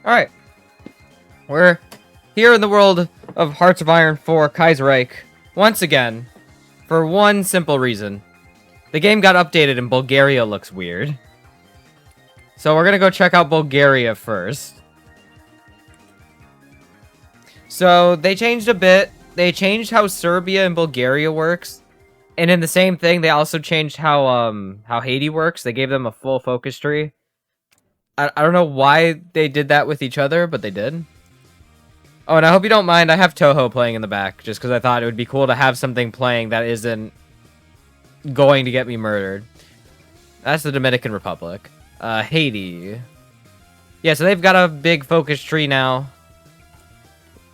Alright. We're here in the world of Hearts of Iron 4 Kaiserreich once again for one simple reason. The game got updated and Bulgaria looks weird. So we're gonna go check out Bulgaria first. So they changed a bit. They changed how Serbia and Bulgaria works. And in the same thing, they also changed how Haiti works. They gave them a full focus tree. I don't know why they did that with each other, but they did. Oh, and I hope you don't mind, I have Toho playing in the back, just because I thought it would be cool to have something playing that isn't going to get me murdered. That's the Dominican Republic. Haiti. Yeah, so they've got a big focus tree now.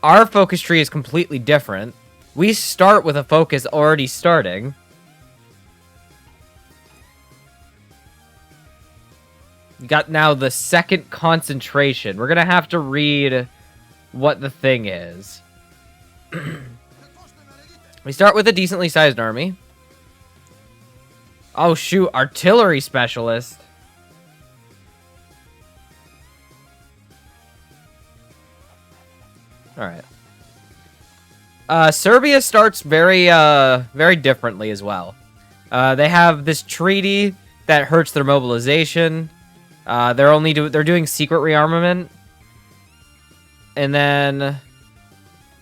Our focus tree is completely different. We start with a focus already starting. We got now the second concentration. We're gonna have to read what the thing is. We start with a decently sized army. Oh shoot, artillery specialist. Alright. Serbia starts very differently as well. They have this treaty that hurts their mobilization. They're doing secret rearmament. And then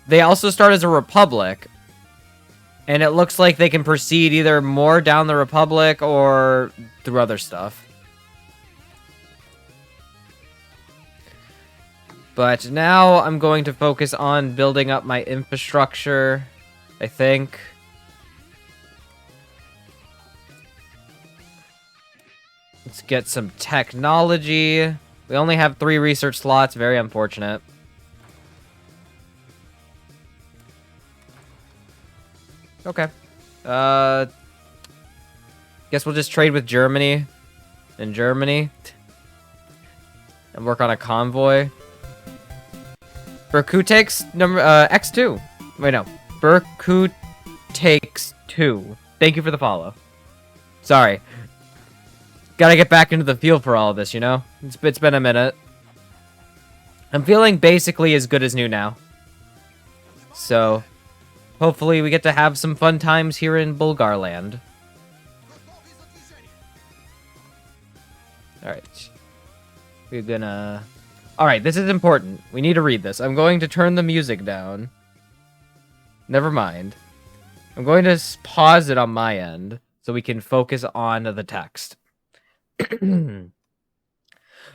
they also start as a republic. And it looks like they can proceed either more down the republic or through other stuff. But now I'm going to focus on building up my infrastructure, I think. Let's get some technology. We only have 3 research slots, very unfortunate. Okay. Guess we'll just trade with Germany. And Germany. And work on a convoy. Berku takes number X2. Wait, no. Berku takes 2. Thank you for the follow. Sorry. Gotta get back into the feel for all of this, you know? It's been a minute. I'm feeling basically as good as new now. So, hopefully we get to have some fun times here in Bulgarland. Alright. We're gonna... Alright, this is important. We need to read this. I'm going to turn the music down. Never mind. I'm going to pause it on my end so we can focus on the text.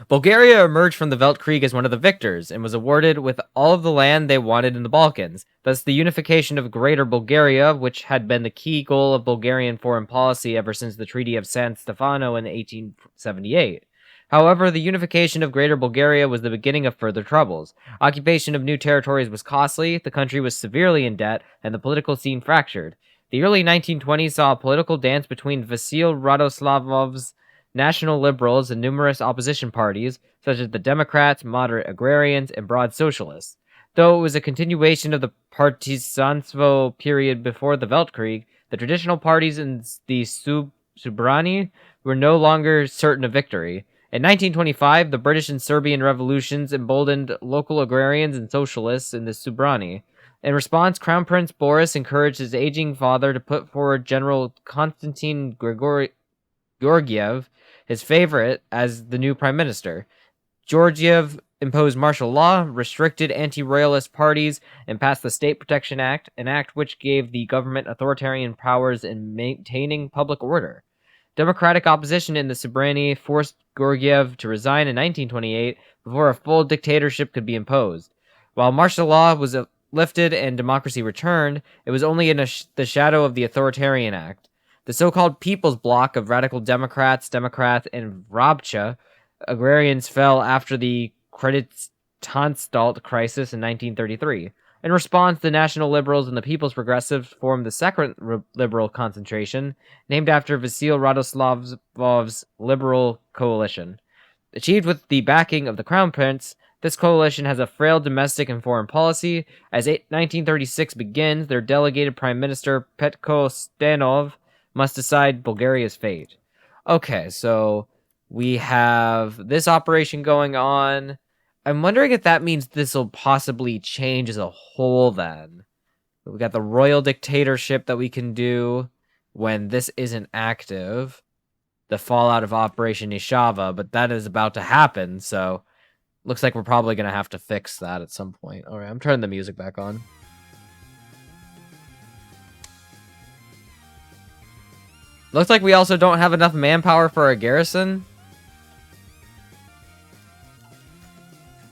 Bulgaria emerged from the Weltkreig as one of the victors and was awarded with all of the land they wanted in the Balkans. Thus, the unification of Greater Bulgaria, which had been the key goal of Bulgarian foreign policy ever since the Treaty of San Stefano in 1878. However, the unification of Greater Bulgaria was the beginning of further troubles. Occupation of new territories was costly, the country was severely in debt, and the political scene fractured. The early 1920s saw a political dance between Vasil Radoslavov's National Liberals and numerous opposition parties, such as the Democrats, Moderate Agrarians, and Broad Socialists. Though it was a continuation of the Partizanstvo period before the Weltkrieg, the traditional parties in the Subrani were no longer certain of victory. In 1925, the British and Serbian revolutions emboldened local agrarians and socialists in the Subrani. In response, Crown Prince Boris encouraged his aging father to put forward General Konstantin Georgiev, his favorite, as the new prime minister. Georgiev imposed martial law, restricted anti-royalist parties, and passed the State Protection Act, an act which gave the government authoritarian powers in maintaining public order. Democratic opposition in the Subrani forced Georgiev to resign in 1928 before a full dictatorship could be imposed. While martial law was lifted and democracy returned, it was only in the shadow of the authoritarian act. The so-called People's Bloc of radical Democrats, and Vrabcha agrarians fell after the Kreditanstalt crisis in 1933. In response, the National Liberals and the People's Progressives formed the second liberal concentration, named after Vasil Radoslavov's Liberal Coalition. Achieved with the backing of the Crown Prince, this coalition has a frail domestic and foreign policy. As 1936 begins, their delegated Prime Minister Petko Stanov must decide Bulgaria's fate. Okay, so we have this operation going on. I'm wondering if that means this will possibly change as a whole then. We got the royal dictatorship that we can do when this isn't active. The fallout of Operation Nishava, but that is about to happen, so looks like we're probably going to have to fix that at some point. All right, I'm turning the music back on. Looks like we also don't have enough manpower for a garrison.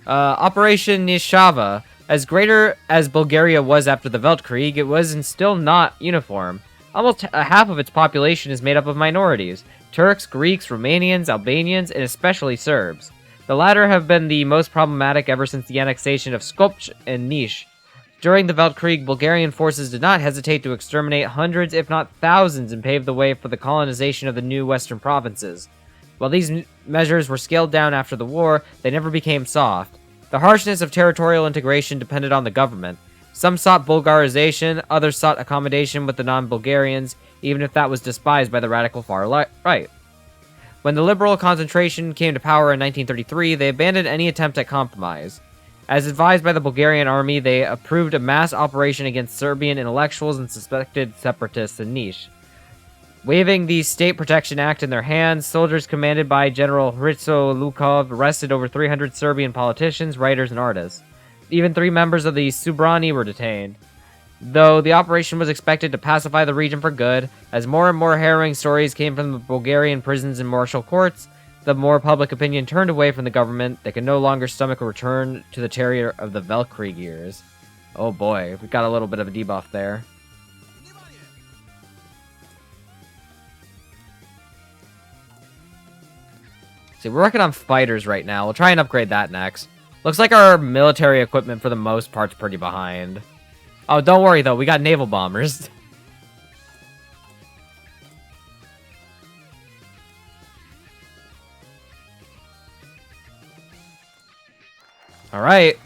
Operation Nishava. As greater as Bulgaria was after the Weltkreig, it was and still not uniform. Almost half of its population is made up of minorities. Turks, Greeks, Romanians, Albanians, and especially Serbs. The latter have been the most problematic ever since the annexation of Skopje and Niš. During the Weltkrieg, Bulgarian forces did not hesitate to exterminate hundreds, if not thousands, and pave the way for the colonization of the new western provinces. While these measures were scaled down after the war, they never became soft. The harshness of territorial integration depended on the government. Some sought Bulgarization, others sought accommodation with the non-Bulgarians, even if that was despised by the radical far right. When the liberal concentration came to power in 1933, they abandoned any attempt at compromise. As advised by the Bulgarian army, they approved a mass operation against Serbian intellectuals and suspected separatists in Niš. Waving the State Protection Act in their hands, soldiers commanded by General Hristo Lukov arrested over 300 Serbian politicians, writers, and artists. Even 3 members of the Subrani were detained. Though the operation was expected to pacify the region for good, as more and more harrowing stories came from the Bulgarian prisons and martial courts, the more public opinion turned away from the government. They could no longer stomach a return to the terror of the Weltkrieg years. Oh boy, we got a little bit of a debuff there. See, we're working on fighters right now. We'll try and upgrade that next. Looks like our military equipment, for the most part, is pretty behind. Oh, don't worry, though. We got naval bombers. Alright.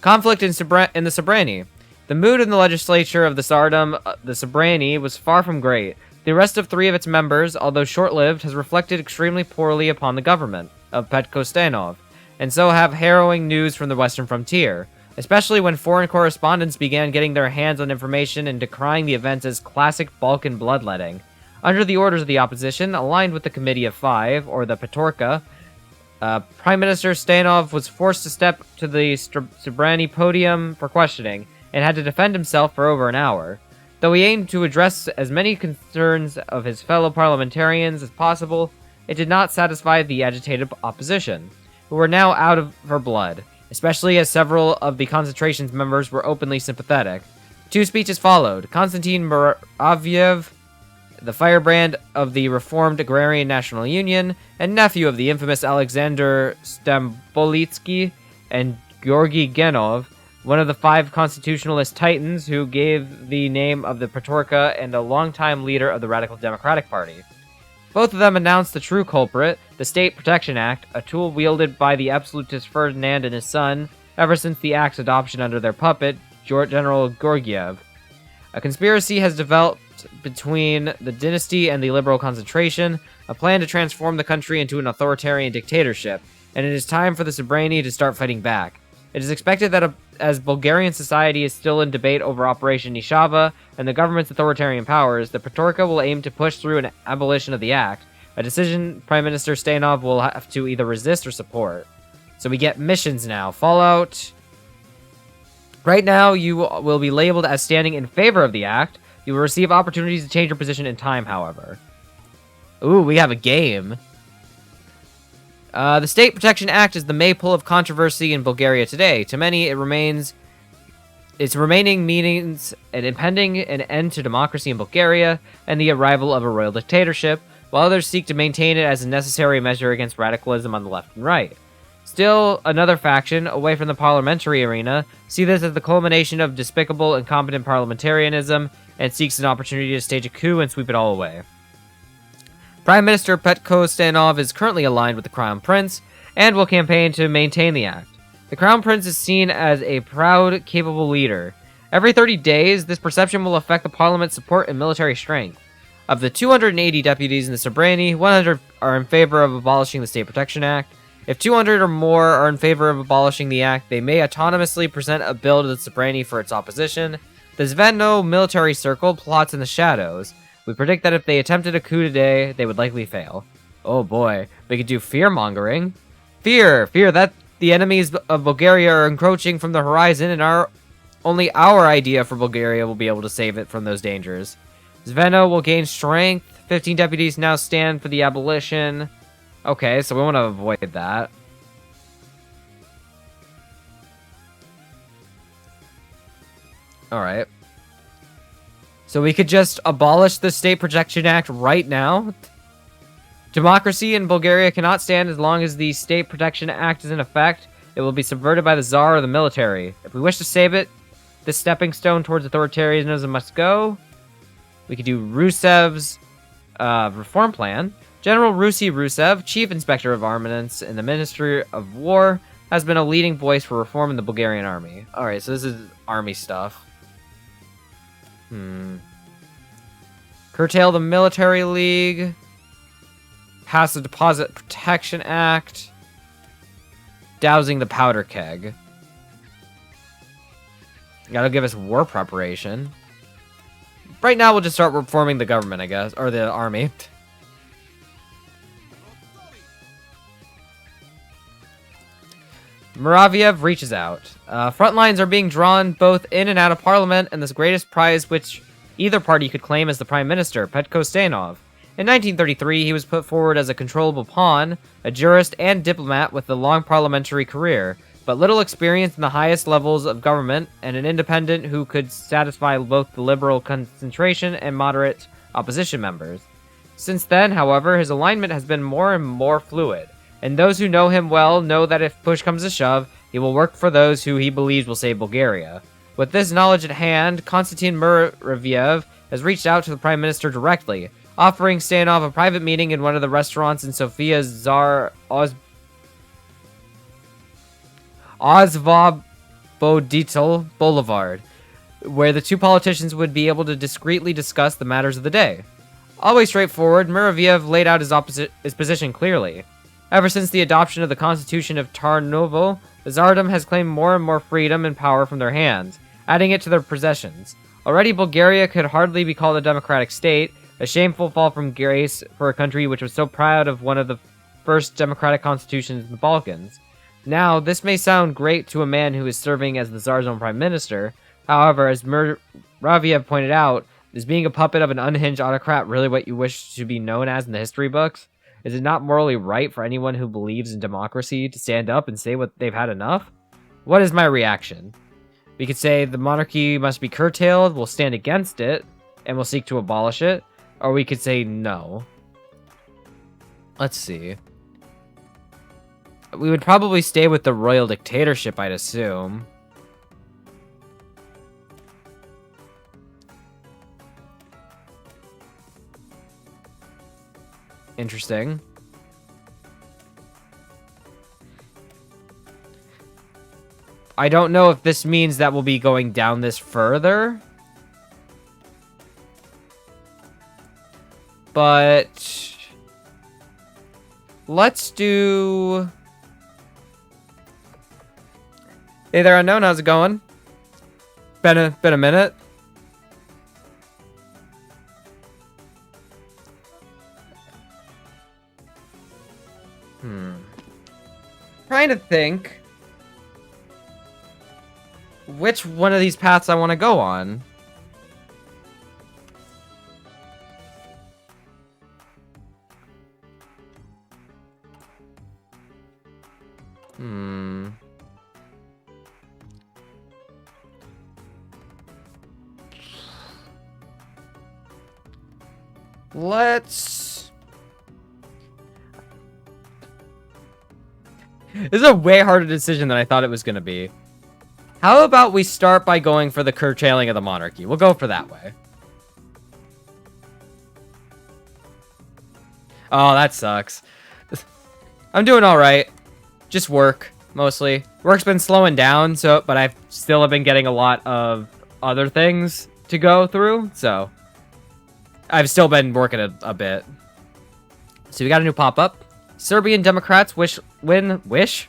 Conflict in the Subrani. The mood in the legislature of the Tsardom, the Subrani, was far from great. The arrest of 3 of its members, although short-lived, has reflected extremely poorly upon the government of Petko Stanov, and so have harrowing news from the western frontier, especially when foreign correspondents began getting their hands on information and decrying the events as classic Balkan bloodletting. Under the orders of the opposition, aligned with the Committee of 5, or the Petorka, Prime Minister Stanov was forced to step to the Subrani podium for questioning, and had to defend himself for over an hour. Though he aimed to address as many concerns of his fellow parliamentarians as possible, it did not satisfy the agitated opposition, who were now out of her blood, especially as several of the concentration's members were openly sympathetic. 2 speeches followed. Konstantin Muravyev, the firebrand of the Reformed Agrarian National Union, and nephew of the infamous Alexander Stambolitsky, and Georgy Genov, one of the 5 constitutionalist titans who gave the name of the Petorka and a longtime leader of the Radical Democratic Party. Both of them announced the true culprit, the State Protection Act, a tool wielded by the absolutist Ferdinand and his son ever since the act's adoption under their puppet, General Georgiev. A conspiracy has developed between the dynasty and the liberal concentration, a plan to transform the country into an authoritarian dictatorship, and it is time for the Subrani to start fighting back. It is expected that as Bulgarian society is still in debate over Operation Nishava and the government's authoritarian powers, the Petorka will aim to push through an abolition of the act, a decision Prime Minister Stanov will have to either resist or support. So we get missions now. Fallout. Right now, you will be labeled as standing in favor of the act. You will receive opportunities to change your position in time, however. Ooh, we have a game. The State Protection Act is the maypole of controversy in Bulgaria today. To many, its remaining means an impending an end to democracy in Bulgaria and the arrival of a royal dictatorship, while others seek to maintain it as a necessary measure against radicalism on the left and right. Still, another faction, away from the parliamentary arena, see this as the culmination of despicable, incompetent parliamentarianism and seeks an opportunity to stage a coup and sweep it all away. Prime Minister Petko Stanov is currently aligned with the Crown Prince and will campaign to maintain the act. The Crown Prince is seen as a proud, capable leader. Every 30 days, this perception will affect the parliament's support and military strength. Of the 280 deputies in the Subrani, 100 are in favor of abolishing the State Protection Act. If 200 or more are in favor of abolishing the act, they may autonomously present a bill to the Sobrani for its opposition. The Zvezno military circle plots in the shadows. We predict that if they attempted a coup today, they would likely fail. Oh boy, we could do fear-mongering. Fear that the enemies of Bulgaria are encroaching from the horizon, and only our idea for Bulgaria will be able to save it from those dangers. Zvezno will gain strength. 15 deputies now stand for the abolition. Okay, so we want to avoid that. Alright. So we could just abolish the State Protection Act right now. Democracy in Bulgaria cannot stand as long as the State Protection Act is in effect. It will be subverted by the Tsar or the military. If we wish to save it, this stepping stone towards authoritarianism must go. We could do Rusev's reform plan. General Rusy Rusev, Chief Inspector of Armaments in the Ministry of War, has been a leading voice for reform in the Bulgarian army. Alright, so this is army stuff. Curtail the Military League. Pass the Deposit Protection Act. Dousing the powder keg. That'll give us war preparation. Right now, we'll just start reforming the government, I guess. Or the army. Muraviev reaches out. Front lines are being drawn both in and out of parliament, and the greatest prize which either party could claim is the prime minister, Petko Stanov. In 1933, he was put forward as a controllable pawn, a jurist and diplomat with a long parliamentary career, but little experience in the highest levels of government, and an independent who could satisfy both the liberal concentration and moderate opposition members. Since then, however, his alignment has been more and more fluid, and those who know him well know that if push comes to shove, he will work for those who he believes will save Bulgaria. With this knowledge at hand, Konstantin Muraviev has reached out to the Prime Minister directly, offering Stanov a private meeting in one of the restaurants in Sofia's Tsar Osvoboditelь Boulevard, where the two politicians would be able to discreetly discuss the matters of the day. Always straightforward, Muraviev laid out his position clearly. Ever since the adoption of the Constitution of Tarnovo, the Tsardom has claimed more and more freedom and power from their hands, adding it to their possessions. Already Bulgaria could hardly be called a democratic state, a shameful fall from grace for a country which was so proud of one of the first democratic constitutions in the Balkans. Now, this may sound great to a man who is serving as the Tsar's own prime minister. However, as Muraviev pointed out, is being a puppet of an unhinged autocrat really what you wish to be known as in the history books? Is it not morally right for anyone who believes in democracy to stand up and say what they've had enough? What is my reaction? We could say the monarchy must be curtailed, we'll stand against it, and we'll seek to abolish it. Or we could say no. Let's see. We would probably stay with the royal dictatorship, I'd assume. Interesting. I don't know if this means that we'll be going down this further. But let's do... Hey there, Unknown. How's it going? Been a minute. Trying to think which one of these paths I want to go on. Let's... This is a way harder decision than I thought it was going to be. How about we start by going for the curtailing of the monarchy? We'll go for that way. Oh, that sucks. I'm doing alright. Just work, mostly. Work's been slowing down, but I've still been getting a lot of other things to go through, so... I've still been working a bit. So we got a new pop-up. Serbian Democrats win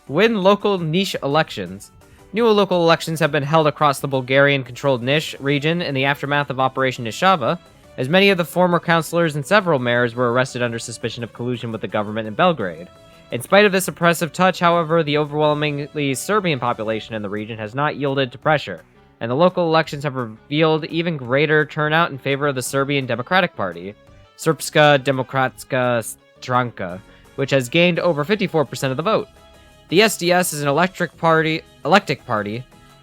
local niche elections. New local elections have been held across the Bulgarian-controlled Niš region in the aftermath of Operation Nishava, as many of the former councillors and several mayors were arrested under suspicion of collusion with the government in Belgrade. In spite of this oppressive touch, however, the overwhelmingly Serbian population in the region has not yielded to pressure, and the local elections have revealed even greater turnout in favor of the Serbian Democratic Party, Srpska Demokratska Stranka, which has gained over 54% of the vote. The SDS is an electric party,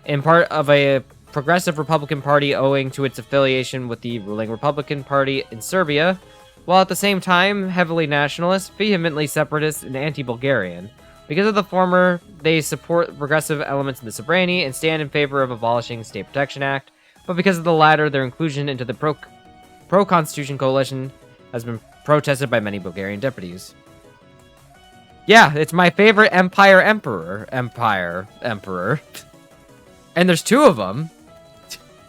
in part of a progressive Republican Party owing to its affiliation with the ruling Republican Party in Serbia, while at the same time heavily nationalist, vehemently separatist, and anti-Bulgarian. Because of the former, they support progressive elements in the sovereignty and stand in favor of abolishing the State Protection Act, but because of the latter, their inclusion into the pro-constitution coalition has been protested by many Bulgarian deputies. Yeah, it's my favorite emperor. And there's two of them.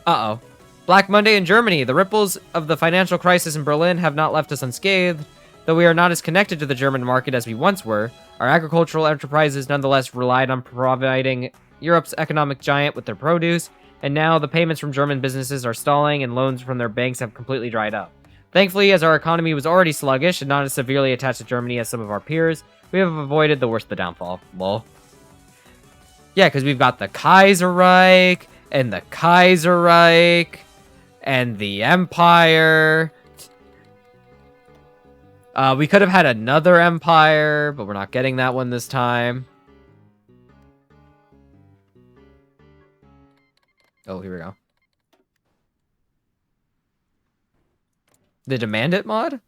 Uh-oh. Black Monday in Germany. The ripples of the financial crisis in Berlin have not left us unscathed. Though we are not as connected to the German market as we once were, our agricultural enterprises nonetheless relied on providing Europe's economic giant with their produce, and now the payments from German businesses are stalling and loans from their banks have completely dried up. Thankfully, as our economy was already sluggish and not as severely attached to Germany as some of our peers, we have avoided the worst of the downfall. Lol. Yeah, because we've got the Kaiserreich, and the Kaiserreich, and the Empire. We could have had another empire, but we're not getting that one this time. Oh, here we go. The Demand It mod?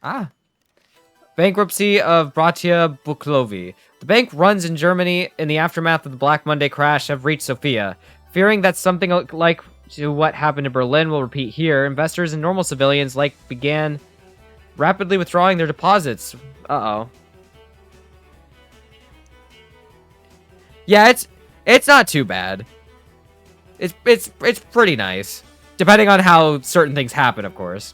Ah. Bankruptcy of Bratia Buklovi. The bank runs in Germany in the aftermath of the Black Monday crash have reached Sofia. Fearing that something like to what happened in Berlin will repeat here, investors and normal civilians began rapidly withdrawing their deposits. Uh-oh. Yeah, it's not too bad. It's pretty nice. Depending on how certain things happen, of course.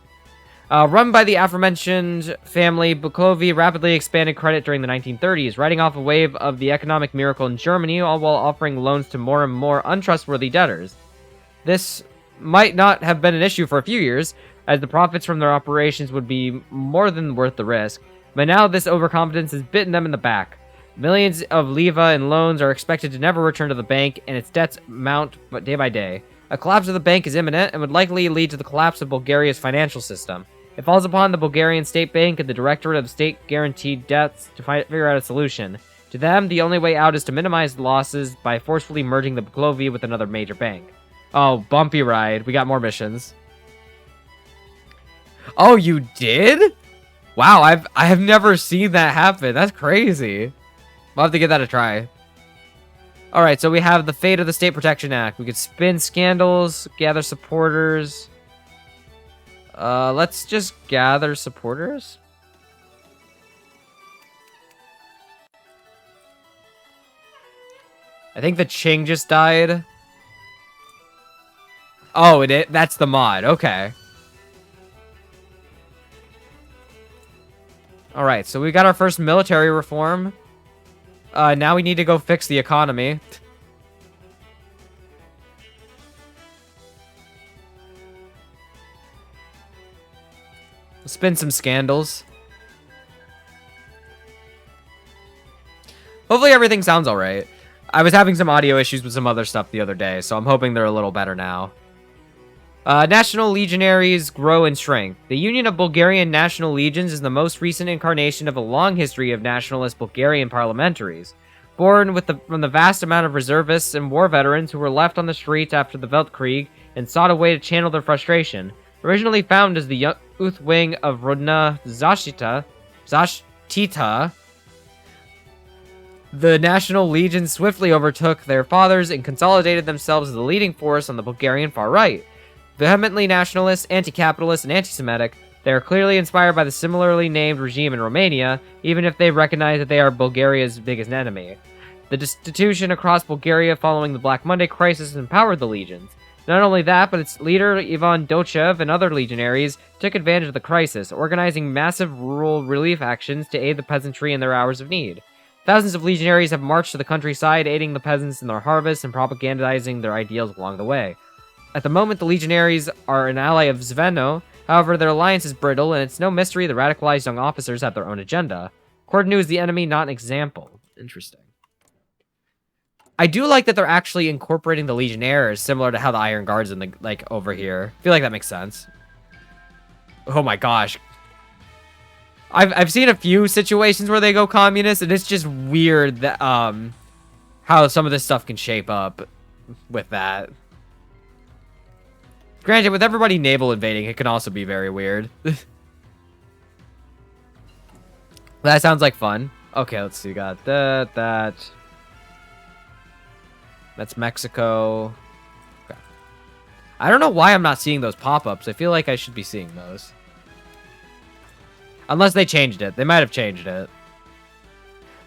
Run by the aforementioned family, Buklovi rapidly expanded credit during the 1930s, riding off a wave of the economic miracle in Germany, all while offering loans to more and more untrustworthy debtors. This might not have been an issue for a few years, as the profits from their operations would be more than worth the risk, but now this overconfidence has bitten them in the back. Millions of leva in loans are expected to never return to the bank, and its debts mount day by day. A collapse of the bank is imminent and would likely lead to the collapse of Bulgaria's financial system. It falls upon the Bulgarian State Bank and the Directorate of State-Guaranteed Debts to figure out a solution. To them, the only way out is to minimize losses by forcefully merging the Buklovi with another major bank. Oh, bumpy ride. We got more missions. Oh, you did? Wow, I have never seen that happen. That's crazy. We'll have to give that a try. Alright, so we have the fate of the State Protection Act. We could spin scandals, gather supporters. Let's just gather supporters. I think the Ching just died. Oh, that's the mod. Okay. Alright, so we got our first military reform. Now we need to go fix the economy. We'll spin some scandals. Hopefully everything sounds alright. I was having some audio issues with some other stuff the other day, so I'm hoping they're a little better now. National legionaries grow in strength. The Union of Bulgarian National Legions is the most recent incarnation of a long history of nationalist Bulgarian parliamentaries. Born from the vast amount of reservists and war veterans who were left on the streets after the Weltkreig and sought a way to channel their frustration. Originally found as the youth wing of Rodna Zashtita, the National Legion swiftly overtook their fathers and consolidated themselves as the leading force on the Bulgarian far right. Vehemently nationalist, anti-capitalist, and anti-Semitic, they are clearly inspired by the similarly named regime in Romania, even if they recognize that they are Bulgaria's biggest enemy. The destitution across Bulgaria following the Black Monday crisis empowered the legions. Not only that, but its leader, Ivan Dochev, and other legionaries took advantage of the crisis, organizing massive rural relief actions to aid the peasantry in their hours of need. Thousands of legionaries have marched to the countryside, aiding the peasants in their harvests and propagandizing their ideals along the way. At the moment, the legionaries are an ally of Zveno. However, their alliance is brittle, and it's no mystery the radicalized young officers have their own agenda. Cordonu is the enemy, not an example. Interesting. I do like that they're actually incorporating the Legionnaires, similar to how the Iron Guard's in the, like, over here. I feel like that makes sense. Oh my gosh. I've seen a few situations where they go communist, and it's just weird that, how some of this stuff can shape up with that. Granted, with everybody naval invading, it can also be very weird. That sounds like fun. Okay, let's see. Got that. That's Mexico. Okay. I don't know why I'm not seeing those pop-ups. I feel like I should be seeing those. Unless they changed it. They might have changed it.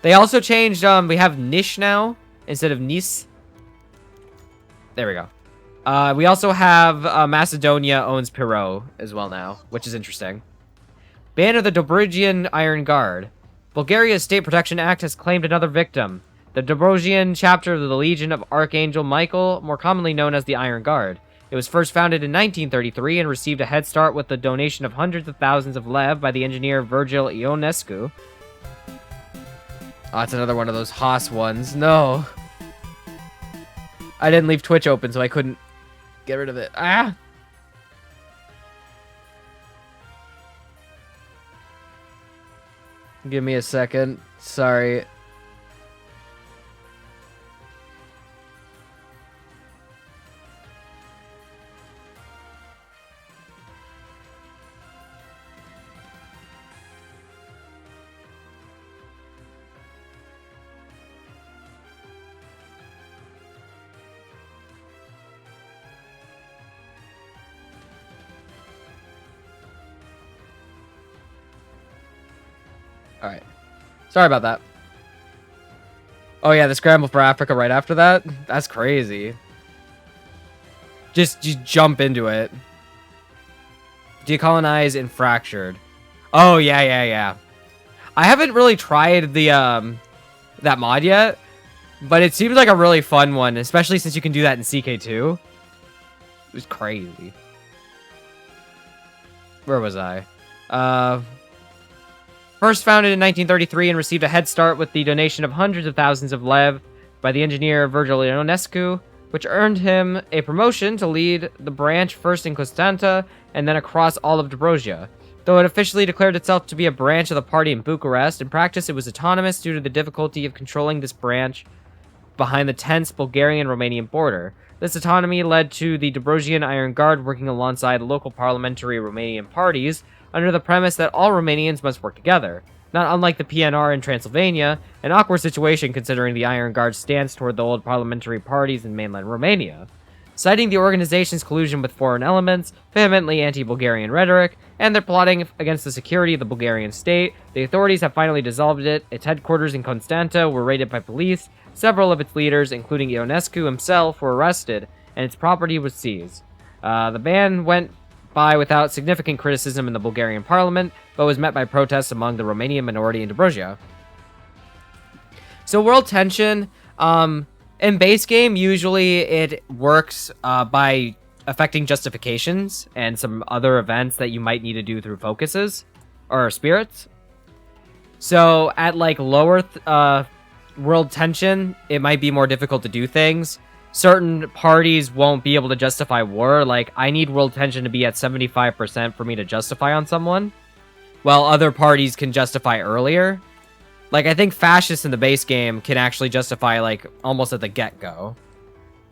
They also changed, we have Nish now instead of Nis. There we go. We also have Macedonia owns Pirot as well now, which is interesting. Ban of the Dobrogian Iron Guard. Bulgaria's State Protection Act has claimed another victim. The Dobrogian chapter of the Legion of Archangel Michael, more commonly known as the Iron Guard. It was first founded in 1933 and received a head start with the donation of hundreds of thousands of lev by the engineer Virgil Ionescu. Oh, it's another one of those Haas ones. No. I didn't leave Twitch open, so I couldn't get rid of it. Ah! Give me a second. Sorry. Alright. Sorry about that. Oh yeah, the Scramble for Africa right after that? That's crazy. Just jump into it. Decolonize and fractured. Oh, yeah. I haven't really tried the, that mod yet, but it seems like a really fun one, especially since you can do that in CK2. It was crazy. Where was I? First founded in 1933 and received a head start with the donation of hundreds of thousands of lev by the engineer Virgil Ionescu, which earned him a promotion to lead the branch first in Constanta and then across all of Dobrogia. Though it officially declared itself to be a branch of the party in Bucharest, in practice it was autonomous due to the difficulty of controlling this branch behind the tense Bulgarian-Romanian border. This autonomy led to the Dobrogian Iron Guard working alongside local parliamentary Romanian parties under the premise that all Romanians must work together. Not unlike the PNR in Transylvania, an awkward situation considering the Iron Guard's stance toward the old parliamentary parties in mainland Romania. Citing the organization's collusion with foreign elements, vehemently anti-Bulgarian rhetoric, and their plotting against the security of the Bulgarian state, the authorities have finally dissolved it. Its headquarters in Constanta were raided by police, several of its leaders, including Ionescu himself, were arrested, and its property was seized. The ban went by without significant criticism in the Bulgarian parliament, but was met by protests among the Romanian minority in Dobrogia. So world tension, in base game, usually it works by affecting justifications and some other events that you might need to do through focuses or spirits. So at like lower world tension, it might be more difficult to do things. Certain parties won't be able to justify war. Like, I need world tension to be at 75% for me to justify on someone, while other parties can justify earlier. Like, I think fascists in the base game can actually justify, like, almost at the get-go.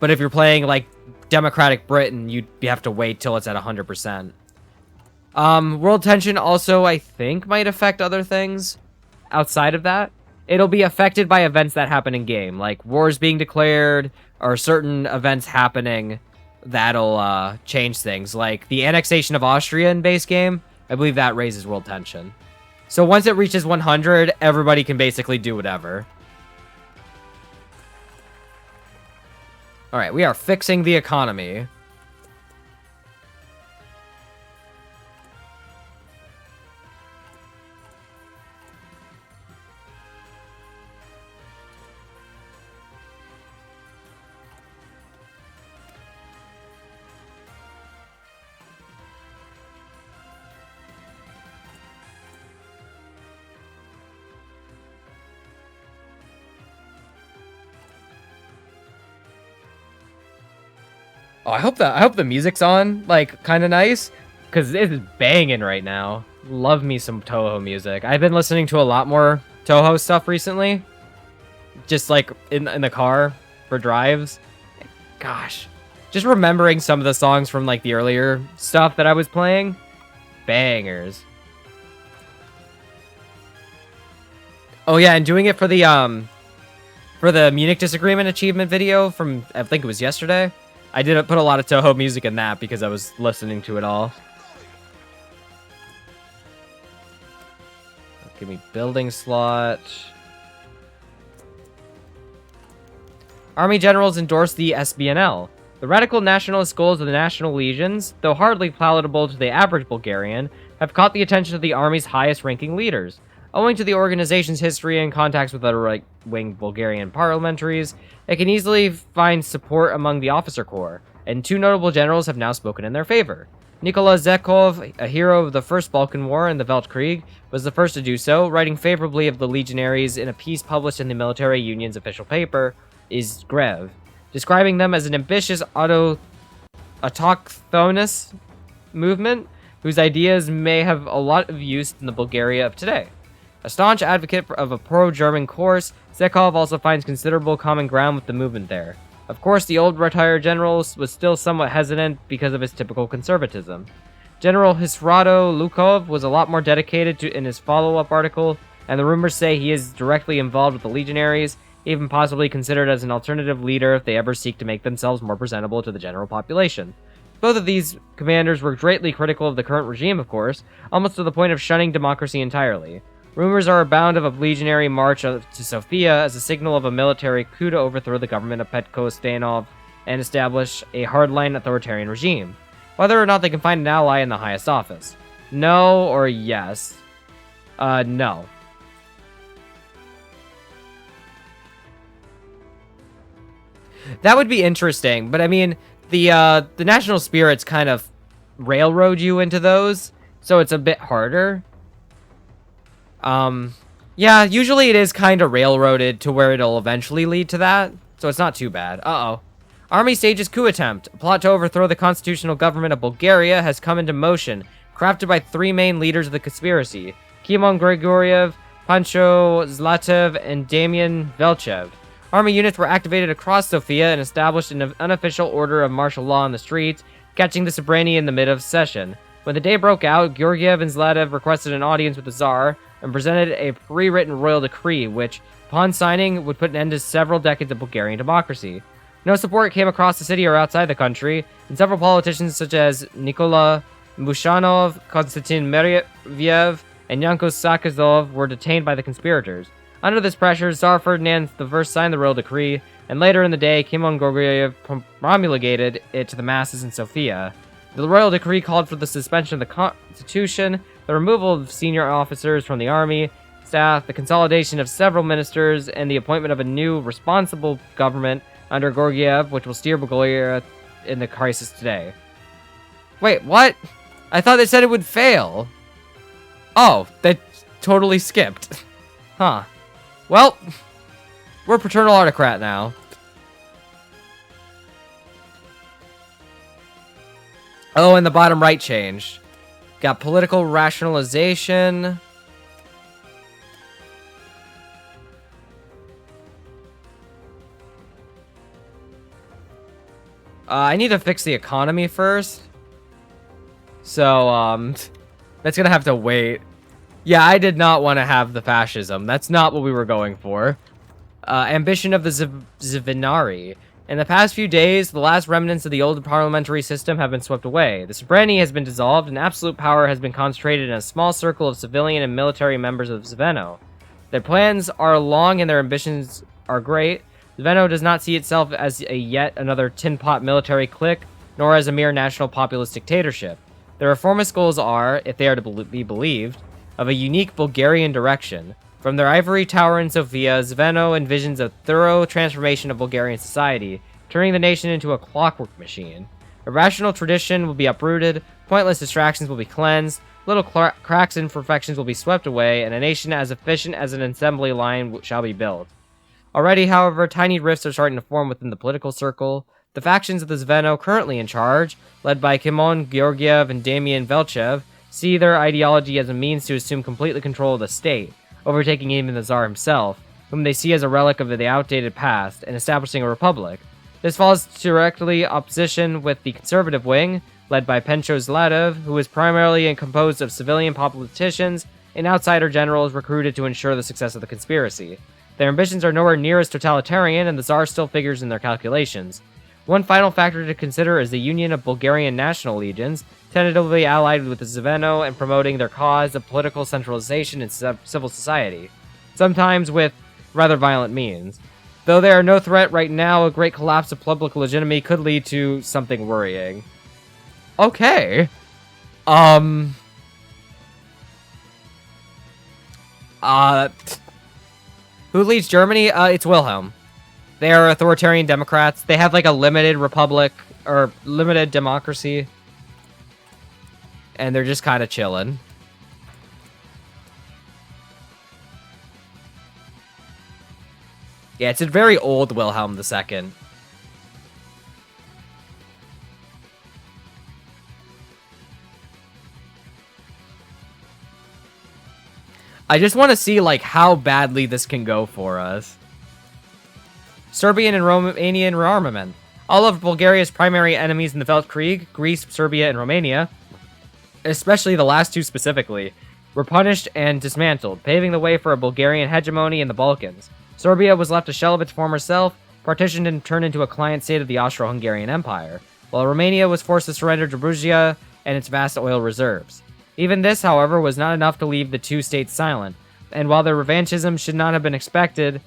But if you're playing, like, Democratic Britain, you have to wait till it's at 100%. World tension also, I think, might affect other things outside of that. It'll be affected by events that happen in game, like wars being declared, or certain events happening that'll change things. Like the annexation of Austria in base game, I believe that raises world tension. So once it reaches 100, everybody can basically do whatever. Alright, we are fixing the economy. Oh, I hope the music's on, like, kind of nice, because it is banging right now. Love me some Toho music. I've been listening to a lot more Toho stuff recently, just like in the car for drives. Gosh, just remembering some of the songs from like the earlier stuff that I was playing, bangers. Oh yeah, and doing it for the Munich Disagreement achievement video from, I think it was yesterday. I did put a lot of Toho music in that because I was listening to it all. Give me building slot. Army generals endorsed the SBNL. The radical nationalist goals of the National Legions, though hardly palatable to the average Bulgarian, have caught the attention of the army's highest-ranking leaders. Owing to the organization's history and contacts with other right-wing Bulgarian parliamentaries, it can easily find support among the officer corps, and 2 notable generals have now spoken in their favor. Nicolas Zekov, a hero of the First Balkan War and the Weltkreig, was the first to do so, writing favorably of the legionaries in a piece published in the military union's official paper, Is Grev, describing them as an ambitious autochthonous movement whose ideas may have a lot of use in the Bulgaria of today. A staunch advocate of a pro-German course, Zekov also finds considerable common ground with the movement there. Of course, the old retired general was still somewhat hesitant because of his typical conservatism. General Hisrado Lukov was a lot more dedicated in his follow-up article, and the rumors say he is directly involved with the legionaries, even possibly considered as an alternative leader if they ever seek to make themselves more presentable to the general population. Both of these commanders were greatly critical of the current regime, of course, almost to the point of shunning democracy entirely. Rumors are abound of a legionary march to Sofia as a signal of a military coup to overthrow the government of Petko Stanov and establish a hardline authoritarian regime. Whether or not they can find an ally in the highest office. No or yes? No. That would be interesting, but I mean, the national spirits kind of railroad you into those, so it's a bit harder. Yeah, usually it is kind of railroaded to where it'll eventually lead to that, so it's not too bad. Uh-oh. Army stages coup attempt. A plot to overthrow the constitutional government of Bulgaria has come into motion, crafted by 3 main leaders of the conspiracy, Kimon Grigoriev, Pancho Zlatev, and Damian Velchev. Army units were activated across Sofia and established an unofficial order of martial law on the streets, catching the Sobrani in the mid of session. When the day broke out, Georgiev and Zlatev requested an audience with the Tsar, and presented a pre-written royal decree which, upon signing, would put an end to several decades of Bulgarian democracy. No support came across the city or outside the country, and several politicians such as Nikola Mushanov, Konstantin Mereviev, and Yanko Sakazov were detained by the conspirators. Under this pressure, Tsar Ferdinand I signed the royal decree, and later in the day, Kimon Grigoriev promulgated it to the masses in Sofia. The royal decree called for the suspension of the constitution, the removal of senior officers from the army staff, the consolidation of several ministers, and the appointment of a new responsible government under Georgiev, which will steer Bulgaria in the crisis today. Wait, what? I thought they said it would fail. Oh, they totally skipped. Huh. Well, we're paternal autocrat now. Oh, and the bottom right changed. Got political rationalization. I need to fix the economy first. So, that's gonna have to wait. Yeah, I did not want to have the fascism. That's not what we were going for. Ambition of the Zvinari. In the past few days, the last remnants of the old parliamentary system have been swept away. The Sobrani has been dissolved, and absolute power has been concentrated in a small circle of civilian and military members of Zveno. Their plans are long and their ambitions are great. Zveno does not see itself as yet another tin pot military clique, nor as a mere national populist dictatorship. Their reformist goals are, if they are to be believed, of a unique Bulgarian direction. From their ivory tower in Sofia, Zveno envisions a thorough transformation of Bulgarian society, turning the nation into a clockwork machine. Irrational tradition will be uprooted, pointless distractions will be cleansed, little cracks and imperfections will be swept away, and a nation as efficient as an assembly line shall be built. Already, however, tiny rifts are starting to form within the political circle. The factions of the Zveno currently in charge, led by Kimon Georgiev and Damian Velchev, see their ideology as a means to assume complete control of the state, overtaking even the Tsar himself, whom they see as a relic of the outdated past, and establishing a republic. This falls directly opposition with the conservative wing, led by Pencho Zlatov, who is primarily composed of civilian politicians and outsider generals recruited to ensure the success of the conspiracy. Their ambitions are nowhere near as totalitarian, and the Tsar still figures in their calculations. One final factor to consider is the union of Bulgarian national legions, tentatively allied with the Zveno and promoting their cause of political centralization in civil society, sometimes with rather violent means. Though they are no threat right now, a great collapse of public legitimacy could lead to something worrying. Okay. Who leads Germany? It's Wilhelm. They are authoritarian democrats. They have like a limited republic or limited democracy. And they're just kind of chilling. Yeah, it's a very old Wilhelm II. I just want to see like how badly this can go for us. Serbian and Romanian rearmament. All of Bulgaria's primary enemies in the Weltkreig, Greece, Serbia, and Romania, especially the last two specifically, were punished and dismantled, paving the way for a Bulgarian hegemony in the Balkans. Serbia was left a shell of its former self, partitioned and turned into a client state of the Austro-Hungarian Empire, while Romania was forced to surrender Dobruja and its vast oil reserves. Even this, however, was not enough to leave the two states silent, and while their revanchism should have been expected,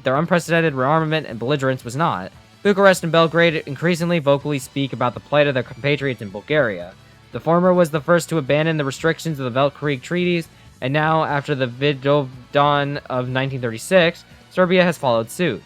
their unprecedented rearmament and belligerence was not. Bucharest and Belgrade increasingly vocally speak about the plight of their compatriots in Bulgaria. The former was the first to abandon the restrictions of the Weltkreig treaties, and now, after the Vidovdan of 1936, Serbia has followed suit.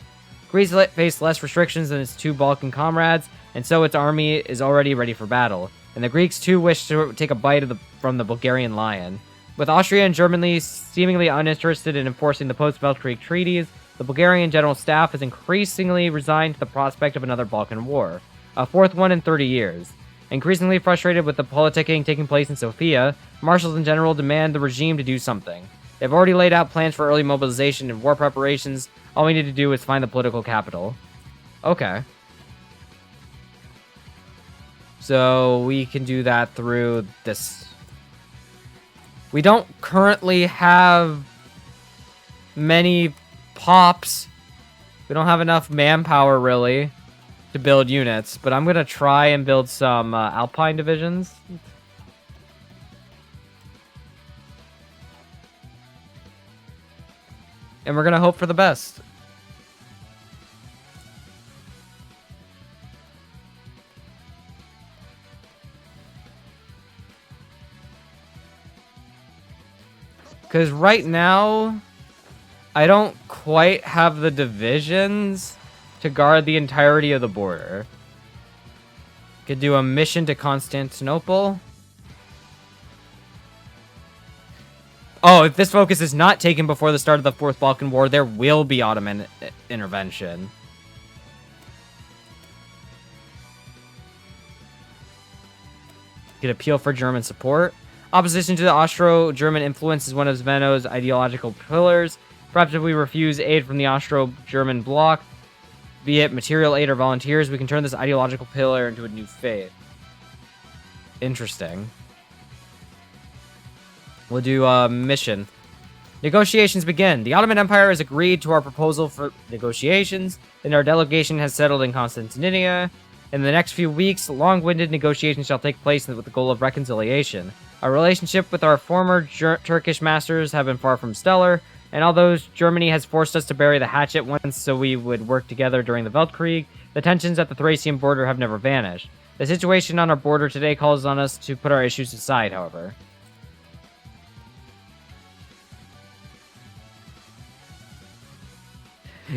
Greece faced less restrictions than its two Balkan comrades, and so its army is already ready for battle, and the Greeks too wish to take a bite from the Bulgarian lion. With Austria and Germany seemingly uninterested in enforcing the post-Weltkrieg treaties, the Bulgarian general staff has increasingly resigned to the prospect of another Balkan War, a fourth one in 30 years. Increasingly frustrated with the politicking taking place in Sofia, marshals in general demand the regime to do something. They've already laid out plans for early mobilization and war preparations. All we need to do is find the political capital. Okay. So we can do that through this. We don't currently have many pops. We don't have enough manpower, really, to build units. But I'm going to try and build some Alpine divisions. And we're going to hope for the best. Because right now, I don't quite have the divisions to guard the entirety of the border. Could do a mission to Constantinople. Oh, if this focus is not taken before the start of the Fourth Balkan War, there will be Ottoman intervention. Could appeal for German support. Opposition to the Austro-German influence is one of Zveno's ideological pillars. Perhaps if we refuse aid from the Austro-German bloc, be it material aid or volunteers, we can turn this ideological pillar into a new faith. Interesting. We'll do a mission. Negotiations begin. The Ottoman Empire has agreed to our proposal for negotiations, and our delegation has settled in Constantinople. In the next few weeks, long-winded negotiations shall take place with the goal of reconciliation. Our relationship with our former Turkish masters have been far from stellar, and although Germany has forced us to bury the hatchet once so we would work together during the Weltkrieg, the tensions at the Thracian border have never vanished. The situation on our border today calls on us to put our issues aside, however.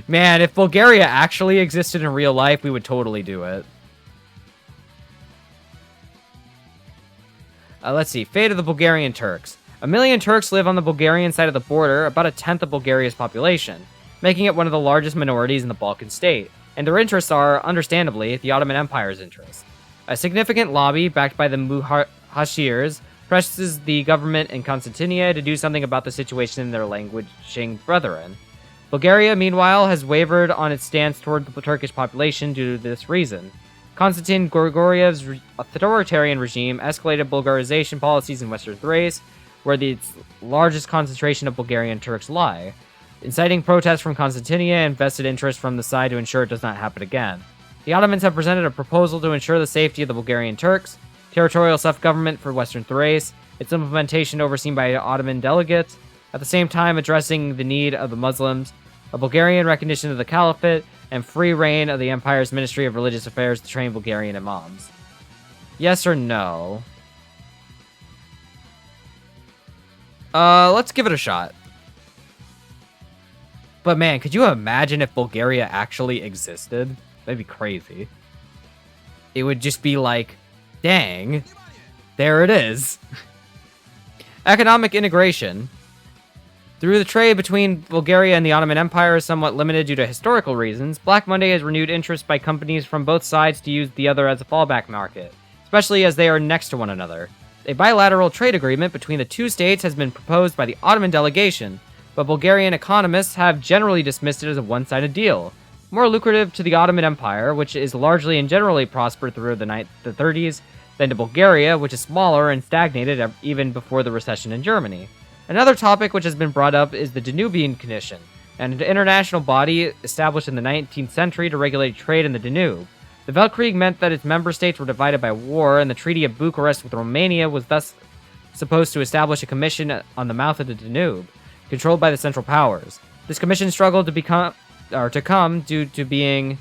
Man, if Bulgaria actually existed in real life, we would totally do it. Let's see. Fate of the Bulgarian Turks. 1 million Turks live on the Bulgarian side of the border, about a tenth of Bulgaria's population, making it one of the largest minorities in the Balkan state. and their interests are, understandably, the Ottoman Empire's interests. A significant lobby, backed by the Muhashirs, presses the government in Constantinia to do something about the situation in their languishing brethren. Bulgaria, meanwhile, has wavered on its stance toward the Turkish population due to this reason. Konstantin Grigoriev's authoritarian regime escalated Bulgarization policies in Western Thrace, where the largest concentration of Bulgarian Turks lie, inciting protests from Constantinia and vested interest from the side to ensure it does not happen again. The Ottomans have presented a proposal to ensure the safety of the Bulgarian Turks, territorial self-government for Western Thrace, its implementation overseen by Ottoman delegates, at the same time addressing the need of the Muslims, a Bulgarian recognition of the Caliphate, and free reign of the Empire's Ministry of Religious Affairs to train Bulgarian imams. Yes or no? Let's give it a shot. But man, could you imagine if Bulgaria actually existed? That'd be crazy. It would just be like, dang, there it is. Economic integration. Through the trade between Bulgaria and the Ottoman Empire is somewhat limited due to historical reasons, Black Monday has renewed interest by companies from both sides to use the other as a fallback market, especially as they are next to one another. A bilateral trade agreement between the two states has been proposed by the Ottoman delegation, but Bulgarian economists have generally dismissed it as a one-sided deal. More lucrative to the Ottoman Empire, which is largely and generally prospered through the 30s, than to Bulgaria, which is smaller and stagnated even before the recession in Germany. Another topic which has been brought up is the Nubian Condition, an international body established in the 19th century to regulate trade in the Danube. The Weltkreig meant that its member states were divided by war, and the Treaty of Bucharest with Romania was thus supposed to establish a commission on the mouth of the Danube, controlled by the Central Powers. This commission struggled to come due to being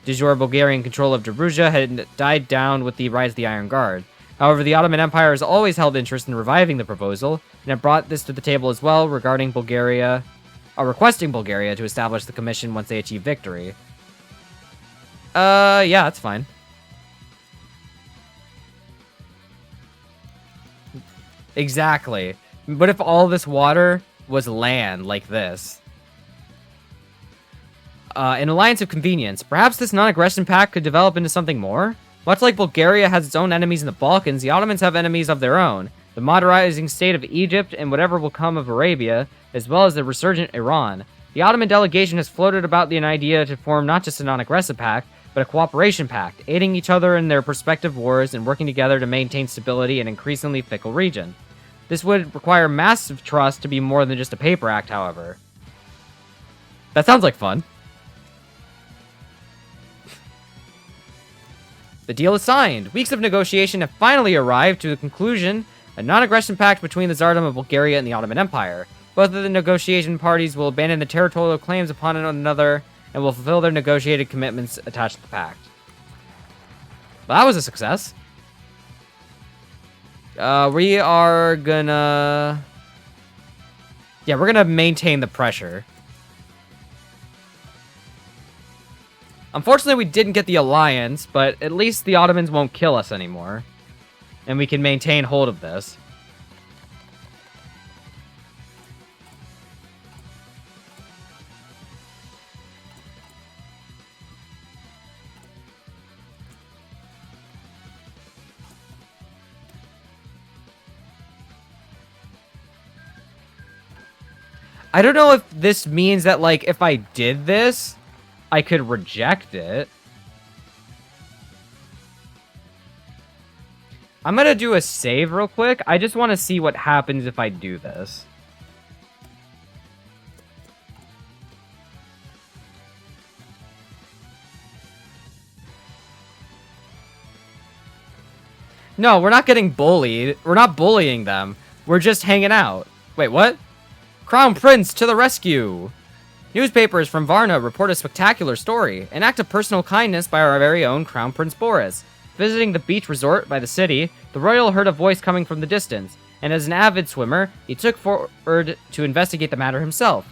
de jure Bulgarian control of Dobruja had died down with the rise of the Iron Guard. However, the Ottoman Empire has always held interest in reviving the proposal, and it brought this to the table as well regarding Bulgaria, requesting Bulgaria to establish the commission once they achieve victory. Yeah, that's fine. Exactly. But if all this water was land like this? An alliance of convenience. Perhaps this non-aggression pact could develop into something more? Much like Bulgaria has its own enemies in the Balkans, the Ottomans have enemies of their own. The modernizing state of Egypt and whatever will come of Arabia, as well as the resurgent Iran. The Ottoman delegation has floated about an idea to form not just a non-aggressive pact, but a cooperation pact, aiding each other in their respective wars and working together to maintain stability in an increasingly fickle region. This would require massive trust to be more than just a paper act, however. That sounds like fun. The deal is signed. Weeks of negotiation have finally arrived to the conclusion, a non-aggression pact between the Tsardom of Bulgaria and the Ottoman Empire. Both of the negotiation parties will abandon the territorial claims upon one another and will fulfill their negotiated commitments attached to the pact. Well, that was a success. We are gonna... Yeah, we're gonna maintain the pressure. Unfortunately, we didn't get the alliance, but at least the Ottomans won't kill us anymore. And we can maintain hold of this. I don't know if this means that, like, if I did this, I could reject it. I'm gonna do a save real quick. I just want to see what happens if I do this. No, we're not getting bullied. We're not bullying them. We're just hanging out. Wait, what? Crown Prince to the rescue! Newspapers from Varna report a spectacular story, an act of personal kindness by our very own Crown Prince Boris. Visiting the beach resort by the city, the royal heard a voice coming from the distance, and as an avid swimmer, he took forward to investigate the matter himself.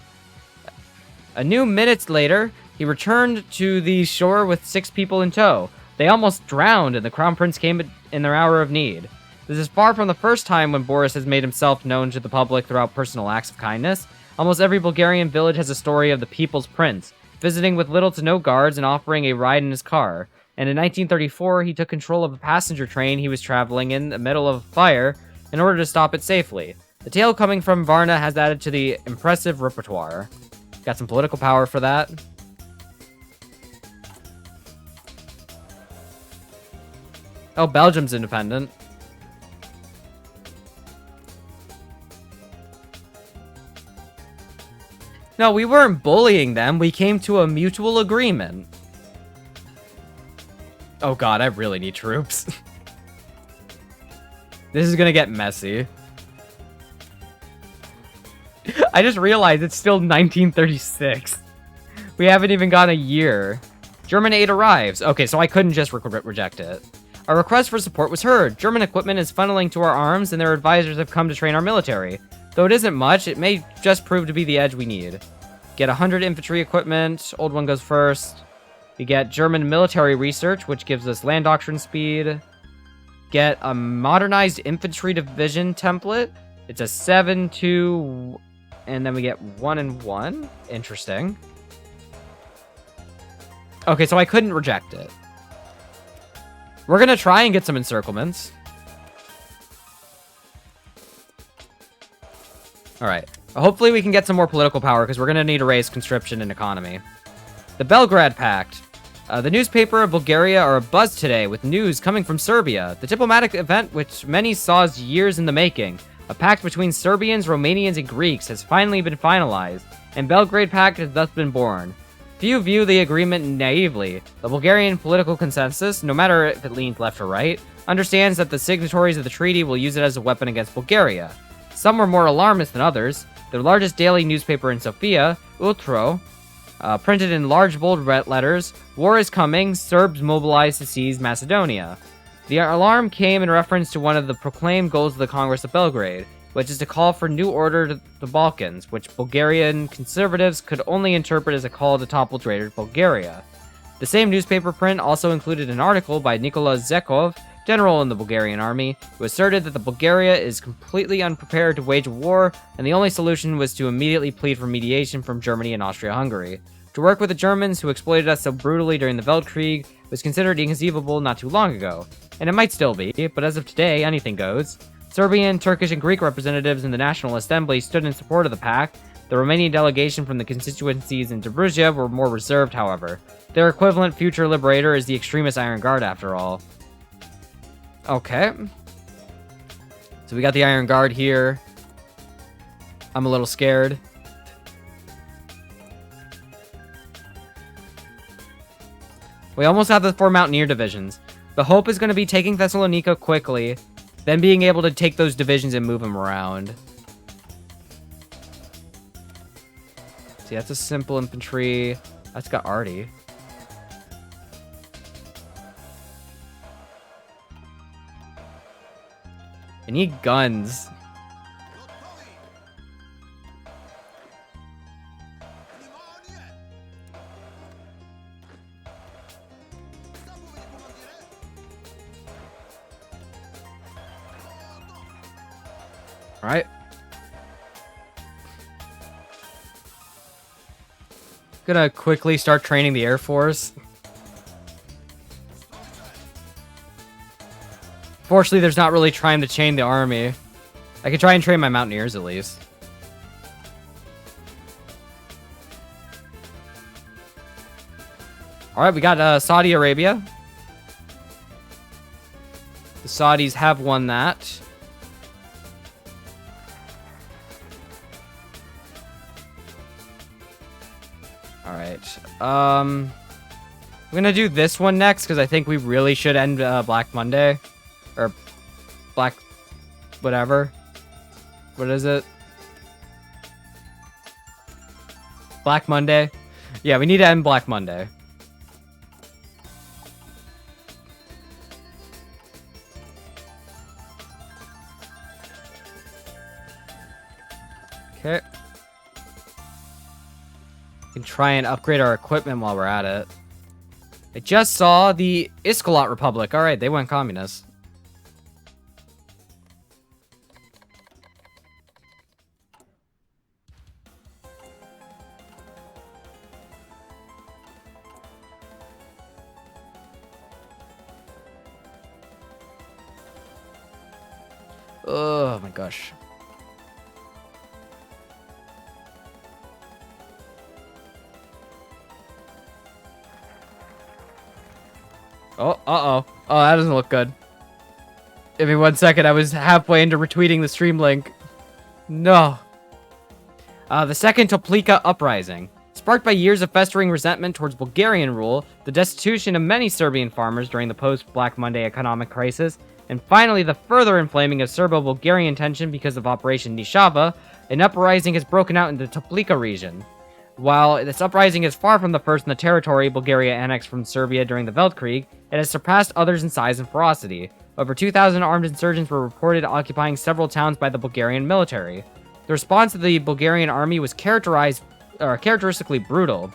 A few minutes later, he returned to the shore with 6 people in tow. They almost drowned, and the Crown Prince came in their hour of need. This is far from the first time when Boris has made himself known to the public throughout personal acts of kindness. Almost every Bulgarian village has a story of the People's Prince, visiting with little to no guards and offering a ride in his car. And in 1934, he took control of a passenger train he was traveling in the middle of a fire in order to stop it safely. The tale coming from Varna has added to the impressive repertoire. Got some political power for that. Oh, Belgium's independent. No, we weren't bullying them. We came to a mutual agreement. Oh god, I really need troops. This is gonna get messy. I just realized it's still 1936. We haven't even gone a year. German aid arrives. Okay, so I couldn't just reject it. Our request for support was heard. German equipment is funneling to our arms, and their advisors have come to train our military. Though it isn't much, it may just prove to be the edge we need. Get 100 infantry equipment. Old one goes first. We get German military research, which gives us land doctrine speed. Get a modernized infantry division template. It's a 7-2, and then we get 1 and 1. Interesting. Okay, so I couldn't reject it. We're gonna try and get some encirclements. Alright. Hopefully we can get some more political power, because we're gonna need to raise conscription and economy. The Belgrade Pact. The newspaper of Bulgaria are abuzz today with news coming from Serbia. The diplomatic event which many saw as years in the making. A pact between Serbians, Romanians, and Greeks has finally been finalized, and Belgrade Pact has thus been born. Few view the agreement naively. The Bulgarian political consensus, no matter if it leans left or right, understands that the signatories of the treaty will use it as a weapon against Bulgaria. Some were more alarmist than others. The largest daily newspaper in Sofia, Utro, printed in large bold red letters, "War is coming, Serbs mobilized to seize Macedonia." The alarm came in reference to one of the proclaimed goals of the Congress of Belgrade, which is to call for new order to the Balkans, which Bulgarian conservatives could only interpret as a call to topple traitor Bulgaria. The same newspaper print also included an article by Nicolas Zekov, general in the Bulgarian army, who asserted that the Bulgaria is completely unprepared to wage war, and the only solution was to immediately plead for mediation from Germany and Austria-Hungary. To work with the Germans, who exploited us so brutally during the Weltkreig, was considered inconceivable not too long ago. And it might still be, but as of today, anything goes. Serbian, Turkish, and Greek representatives in the National Assembly stood in support of the pact. The Romanian delegation from the constituencies in Dobruja were more reserved, however. Their equivalent future liberator is the extremist Iron Guard, after all. Okay. So we got the Iron Guard here. I'm a little scared. We almost have the 4 Mountaineer divisions. The hope is going to be taking Thessalonica quickly, then being able to take those divisions and move them around. See, that's a simple infantry. That's got arty. I need guns. Alright. Gonna quickly start training the Air Force. Fortunately, there's not really time to chain the army. I could try and train my Mountaineers at least. Alright, we got Saudi Arabia. The Saudis have won that. Alright. I'm gonna do this one next because I think we really should end Black Monday. Or Black... whatever. What is it? Black Monday? Yeah, we need to end Black Monday. Okay. We can try and upgrade our equipment while we're at it. I just saw the Iskalot Republic. Alright, they went communist. my gosh. Oh, uh-oh. Oh, that doesn't look good. Give me 1 second. I was halfway into retweeting the stream link. No. The Second Toplica Uprising. Sparked by years of festering resentment towards Bulgarian rule, the destitution of many Serbian farmers during the post-Black Monday economic crisis, and finally the further inflaming of Serbo-Bulgarian tension because of Operation Nishava, an uprising has broken out in the Toplica region. While this uprising is far from the first in the territory Bulgaria annexed from Serbia during the Weltkreig, it has surpassed others in size and ferocity. Over 2,000 armed insurgents were reported occupying several towns by the Bulgarian military. The response of the Bulgarian army was characteristically brutal.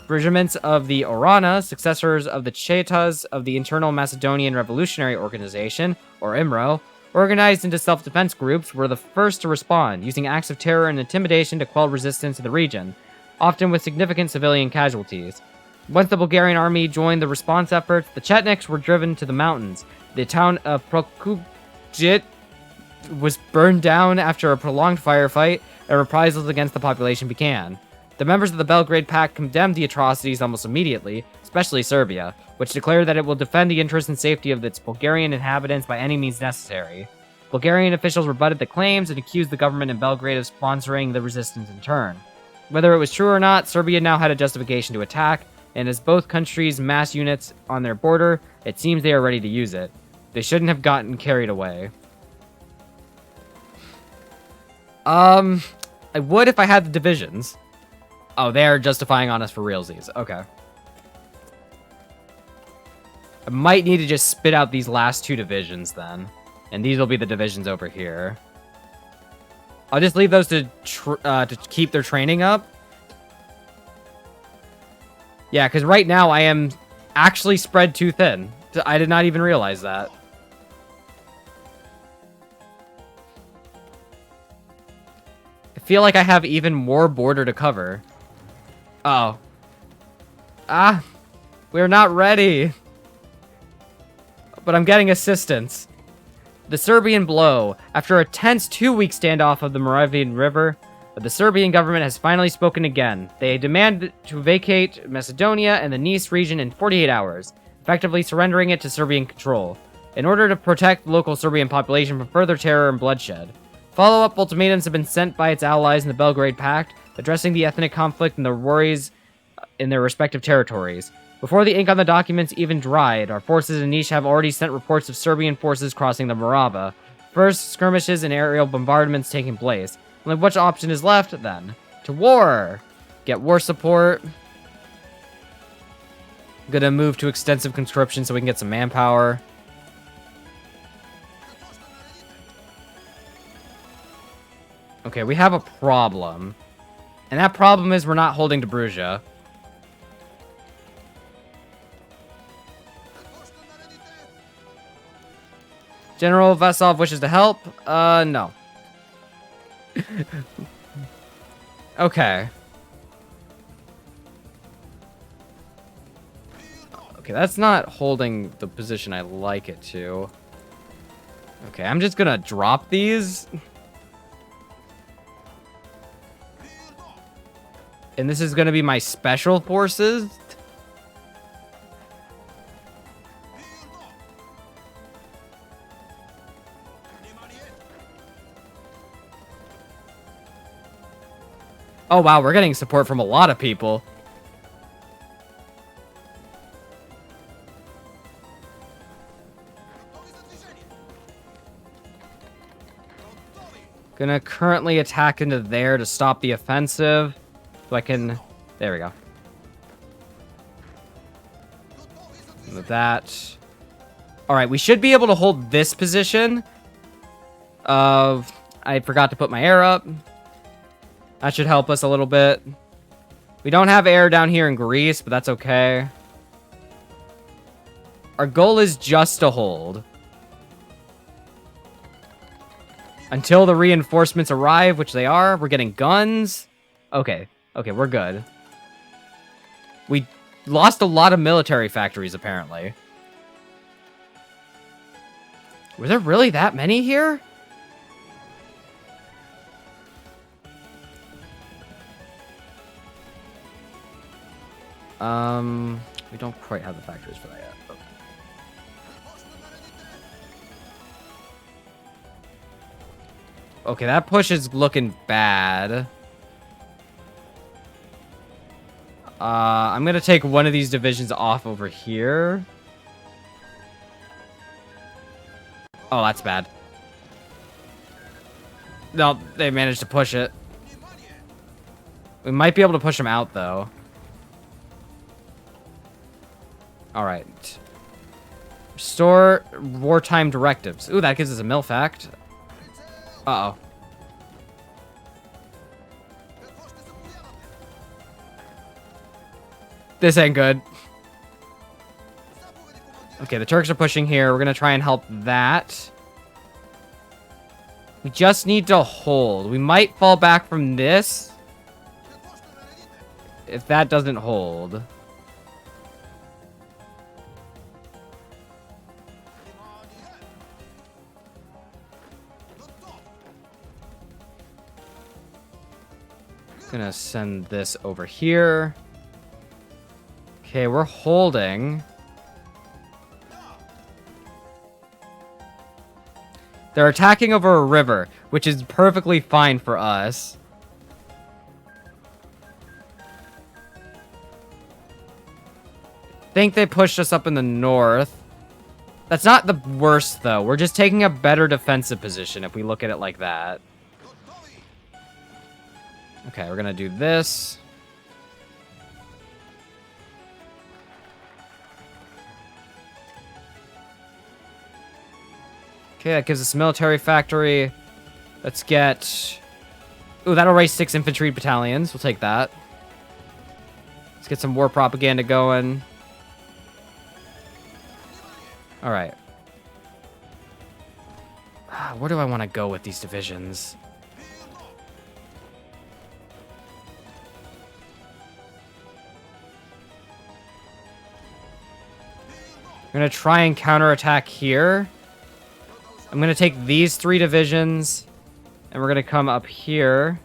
Regiments of the Orana, successors of the Chetas of the Internal Macedonian Revolutionary Organization, or IMRO, organized into self-defense groups, were the first to respond, using acts of terror and intimidation to quell resistance in the region, often with significant civilian casualties. Once the Bulgarian army joined the response efforts, the Chetniks were driven to the mountains. The town of Prokupjit was burned down after a prolonged firefight, and reprisals against the population began. The members of the Belgrade Pact condemned the atrocities almost immediately, especially Serbia, which declared that it will defend the interests and safety of its Bulgarian inhabitants by any means necessary. Bulgarian officials rebutted the claims and accused the government in Belgrade of sponsoring the resistance in turn. Whether it was true or not, Serbia now had a justification to attack, and as both countries mass units on their border, it seems they are ready to use it. They shouldn't have gotten carried away. I would if I had the divisions. Oh, they're justifying on us for realsies. Okay. I might need to just spit out these last 2 divisions then. And these will be the divisions over here. I'll just leave those to keep their training up. Yeah, because right now I am actually spread too thin. I did not even realize that. I feel like I have even more border to cover. Uh-oh. Ah, we're not ready. But I'm getting assistance. The Serbian blow. After a tense 2-week standoff of the Moravian River, the Serbian government has finally spoken again. They demand to vacate Macedonia and the Nice region in 48 hours, effectively surrendering it to Serbian control, in order to protect the local Serbian population from further terror and bloodshed. Follow-up ultimatums have been sent by its allies in the Belgrade Pact, addressing the ethnic conflict and the worries in their respective territories. Before the ink on the documents even dried, our forces in Niš have already sent reports of Serbian forces crossing the Morava. First, skirmishes and aerial bombardments taking place. Only which option is left, then? To war! Get war support. Gonna move to extensive conscription so we can get some manpower. Okay, we have a problem. And that problem is we're not holding Dobruja. General Vasov wishes to help? No. Okay. Okay, that's not holding the position I like it to. Okay, I'm just gonna drop these. And this is gonna be my special forces. Oh wow, we're getting support from a lot of people. Gonna currently attack into there to stop the offensive. So I can... There we go. With that... Alright, we should be able to hold this position. I forgot to put my air up. That should help us a little bit. We don't have air down here in Greece, but that's okay. Our goal is just to hold. Until the reinforcements arrive, which they are. We're getting guns. Okay. Okay, we're good. We lost a lot of military factories, apparently. Were there really that many here? We don't quite have the factories for that yet. Okay. Okay, that push is looking bad. I'm gonna take one of these divisions off over here. Oh, that's bad. No, they managed to push it. We might be able to push them out, though. Alright. Restore wartime directives. Ooh, that gives us a mill fact. Uh-oh. This ain't good. Okay, the Turks are pushing here. We're gonna try and help that. We just need to hold. We might fall back from this if that doesn't hold. Gonna send this over here. Okay, we're holding. They're attacking over a river, which is perfectly fine for us. I think they pushed us up in the north. That's not the worst, though. We're just taking a better defensive position if we look at it like that. Okay, we're gonna do this. Okay, that gives us a military factory. Let's get... Ooh, that'll raise 6 infantry battalions. We'll take that. Let's get some war propaganda going. Alright. Where do I want to go with these divisions? I'm going to try and counterattack here. I'm going to take these 3 divisions, and we're going to come up here.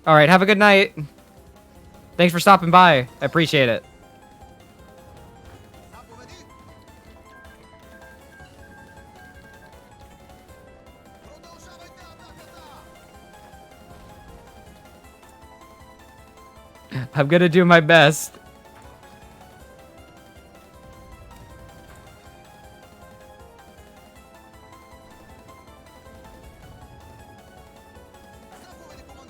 All right, have a good night. Thanks for stopping by. I appreciate it. I'm going to do my best.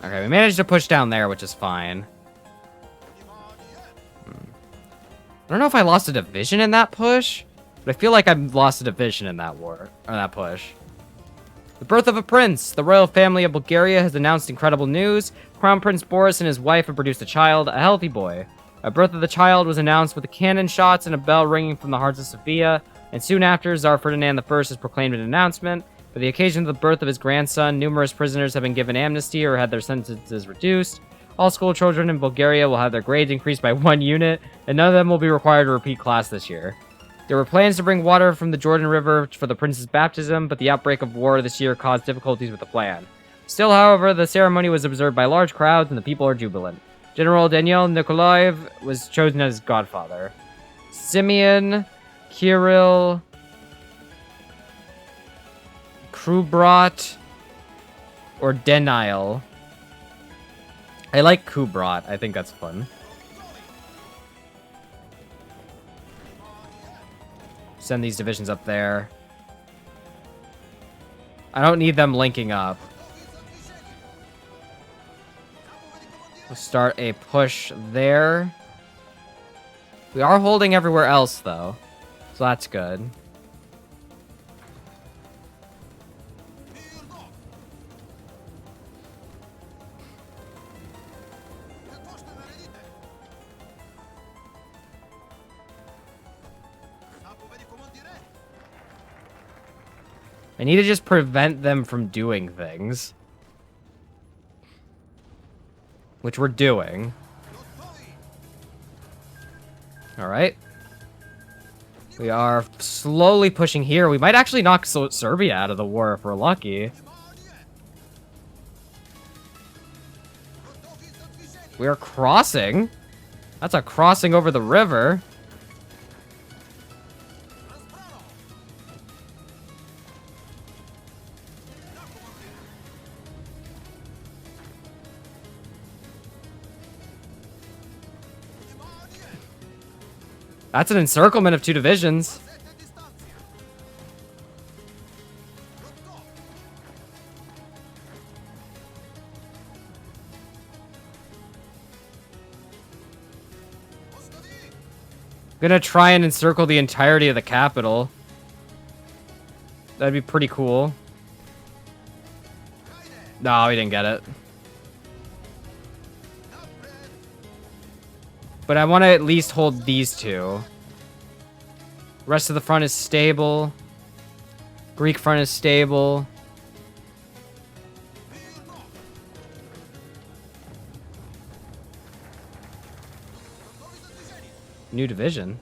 Okay, we managed to push down there, which is fine. I don't know if I lost a division in that push, but I feel like I lost a division in that war, or that push. The birth of a prince. The royal family of Bulgaria has announced incredible news. Crown Prince Boris and his wife have produced a child, a healthy boy. The birth of the child was announced with the cannon shots and a bell ringing from the hearts of Sofia, and soon after, Tsar Ferdinand I has proclaimed an announcement. For the occasion of the birth of his grandson, numerous prisoners have been given amnesty or had their sentences reduced. All school children in Bulgaria will have their grades increased by 1 unit, and none of them will be required to repeat class this year. There were plans to bring water from the Jordan River for the prince's baptism, but the outbreak of war this year caused difficulties with the plan. Still, however, the ceremony was observed by large crowds, and the people are jubilant. General Daniel Nikolaev was chosen as godfather. Simeon, Kirill, Krubrat, or Denial. I like Kubrat. I think that's fun. Send these divisions up there. I don't need them linking up. We'll start a push there. We are holding everywhere else, though. So that's good. I need to just prevent them from doing things. Which we're doing. Alright. We are slowly pushing here. We might actually knock Serbia out of the war if we're lucky. We are crossing. That's a crossing over the river. That's an encirclement of 2 divisions. Gonna try and encircle the entirety of the capital. That'd be pretty cool. No, he didn't get it. But I want to at least hold these 2. Rest of the front is stable. Greek front is stable. New division.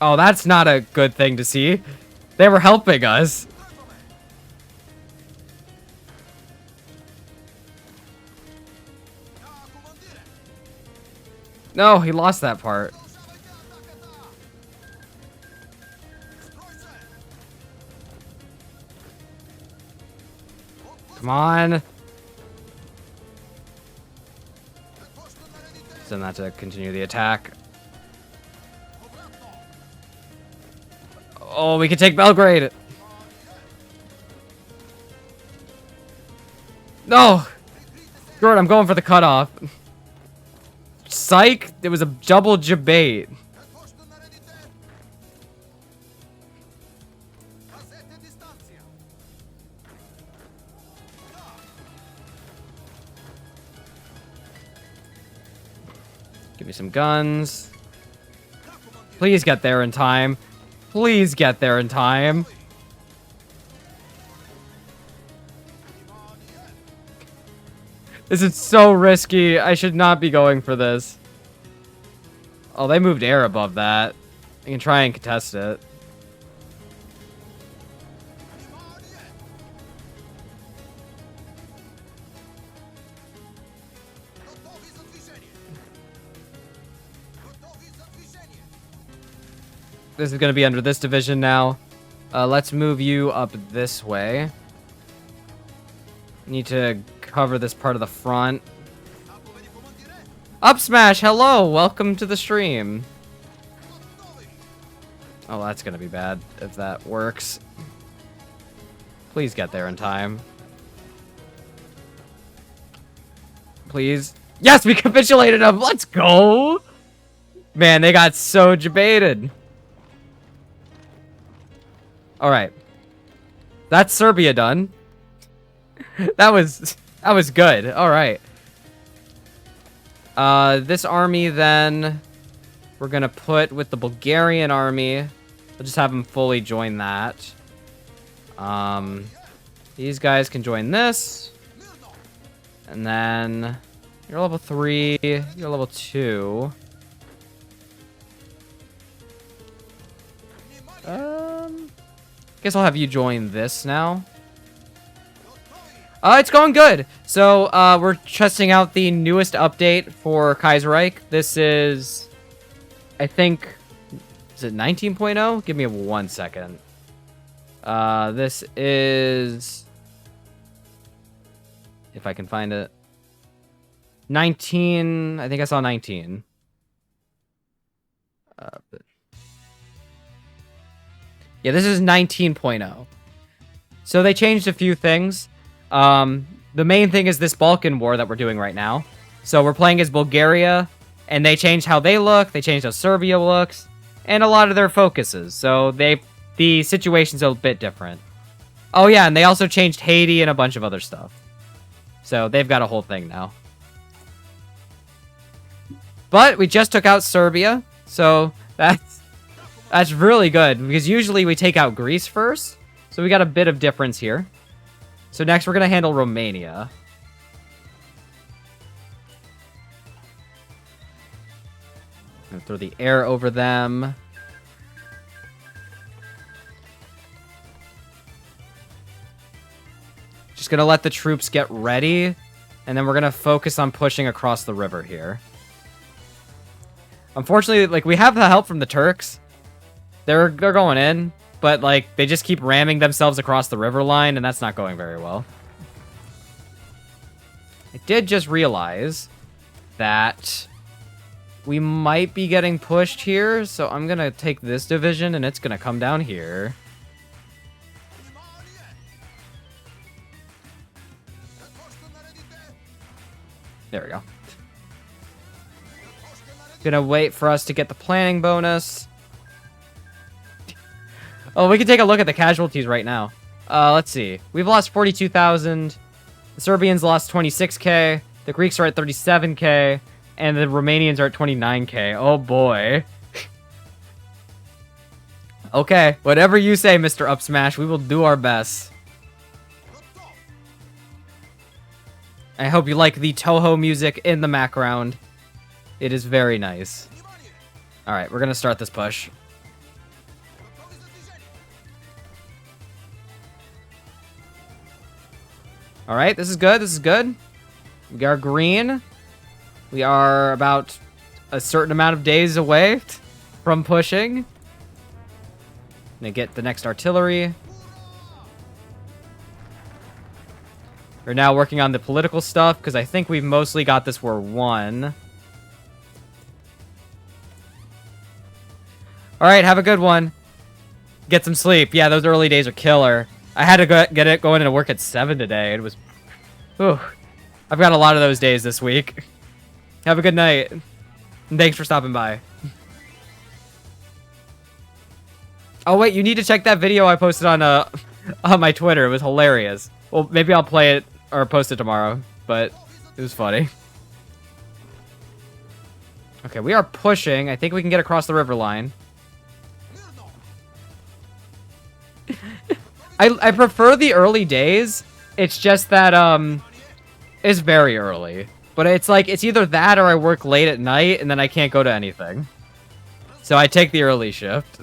Oh, that's not a good thing to see. They were helping us. No, he lost that part. Come on. Send that to continue the attack. Oh, we can take Belgrade. No. Screw it, I'm going for the cutoff. Psych. It was a double debate. Give me some guns. Please get there in time. Please get there in time. This is so risky. I should not be going for this. Oh, they moved air above that. I can try and contest it. This is going to be under this division now. Let's move you up this way. Need to cover this part of the front. Up smash, hello, welcome to the stream. Oh, that's going to be bad if that works. Please get there in time. Please. Yes, we capitulated them. Let's go. Man, they got so debated. All right, that's Serbia done. that was good. All right. This army then we're gonna put with the Bulgarian army. We'll just have them fully join that. These guys can join this, and then you're level 3. You're level 2. Guess I'll have you join this now. It's going good. So, we're testing out the newest update for Kaiserreich. This is, I think, is it 19.0? Give me 1 second. This is, if I can find it, 19, I think I saw 19. Yeah, this is 19.0. So they changed a few things. The main thing is this Balkan War that we're doing right now. So we're playing as Bulgaria, and they changed how they look, they changed how Serbia looks, and a lot of their focuses. So the situation's a bit different. Oh yeah, and they also changed Haiti and a bunch of other stuff. So they've got a whole thing now. But we just took out Serbia, so that's really good, because usually we take out Greece first. So we got a bit of difference here. So next we're going to handle Romania. I'm going to throw the air over them. Just gonna let the troops get ready, and then we're gonna focus on pushing across the river here. Unfortunately, like, we have the help from the Turks. They're going in, but, like, they just keep ramming themselves across the river line, and that's not going very well. I did just realize that we might be getting pushed here, so I'm gonna take this division, and it's gonna come down here. There we go. Gonna wait for us to get the planning bonus. Oh, we can take a look at the casualties right now. Let's see. We've lost 42,000. The Serbians lost 26k. The Greeks are at 37k. And the Romanians are at 29k. Oh, boy. Okay, whatever you say, Mr. Upsmash. We will do our best. I hope you like the Toho music in the background. It is very nice. Alright, we're gonna start this push. Alright, this is good, this is good. We are green. We are about a certain amount of days away from pushing. Gonna get the next artillery. We're now working on the political stuff, because I think we've mostly got this war won. Alright, have a good one. Get some sleep. Yeah, those early days are killer. I had to get it going into work at 7 today. It was... Whew. I've got a lot of those days this week. Have a good night. And thanks for stopping by. Oh, wait, you need to check that video I posted on my Twitter. It was hilarious. Well, maybe I'll play it or post it tomorrow, but it was funny. Okay, we are pushing. I think we can get across the river line. I prefer the early days. It's just that, it's very early. But it's like, it's either that or I work late at night and then I can't go to anything. So I take the early shift.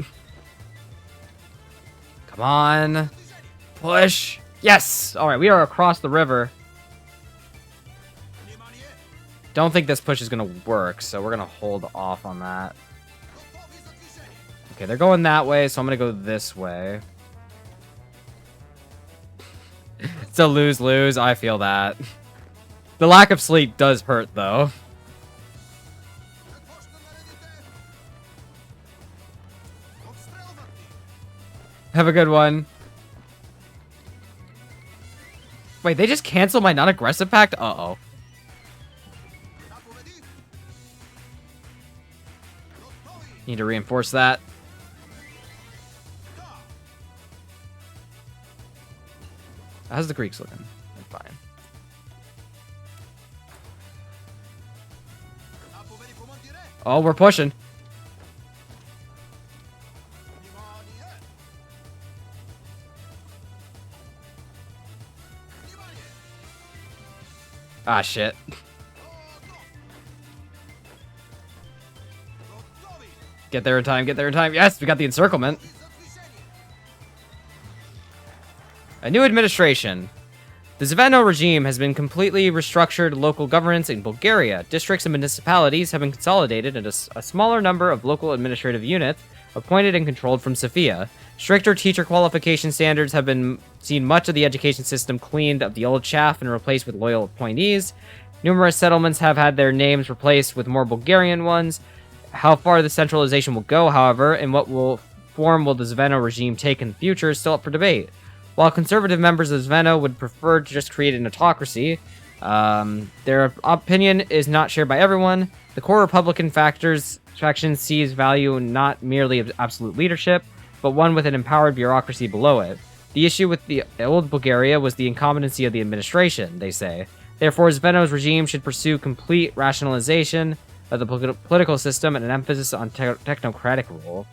Come on. Push. Yes! Alright, we are across the river. Don't think this push is going to work, so we're going to hold off on that. Okay, they're going that way, so I'm going to go this way. It's a lose-lose. I feel that. The lack of sleep does hurt, though. Have a good one. Wait, they just canceled my non-aggressive pact? Uh-oh. Need to reinforce that. How's the Greeks looking? They're fine. Oh, we're pushing. Ah, shit. Get there in time, get there in time. Yes, we got the encirclement. A new administration. The Zveno regime has been completely restructured local governance in Bulgaria. Districts and municipalities have been consolidated into a smaller number of local administrative units, appointed and controlled from Sofia. Stricter teacher qualification standards have been seen much of the education system cleaned of the old chaff and replaced with loyal appointees. Numerous settlements have had their names replaced with more Bulgarian ones. How far the centralization will go, however, and what form will the Zveno regime take in the future is still up for debate. While conservative members of Zveno would prefer to just create an autocracy, their opinion is not shared by everyone. The core Republican faction sees value not merely of absolute leadership, but one with an empowered bureaucracy below it. The issue with the old Bulgaria was the incompetency of the administration, they say. Therefore, Zveno's regime should pursue complete rationalization of the political system and an emphasis on technocratic rule.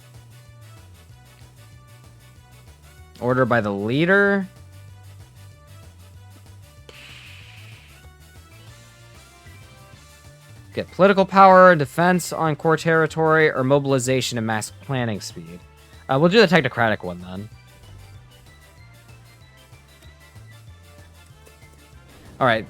Order by the leader. Get political power, defense on core territory, or mobilization and mass planning speed. We'll do the technocratic one then. Alright.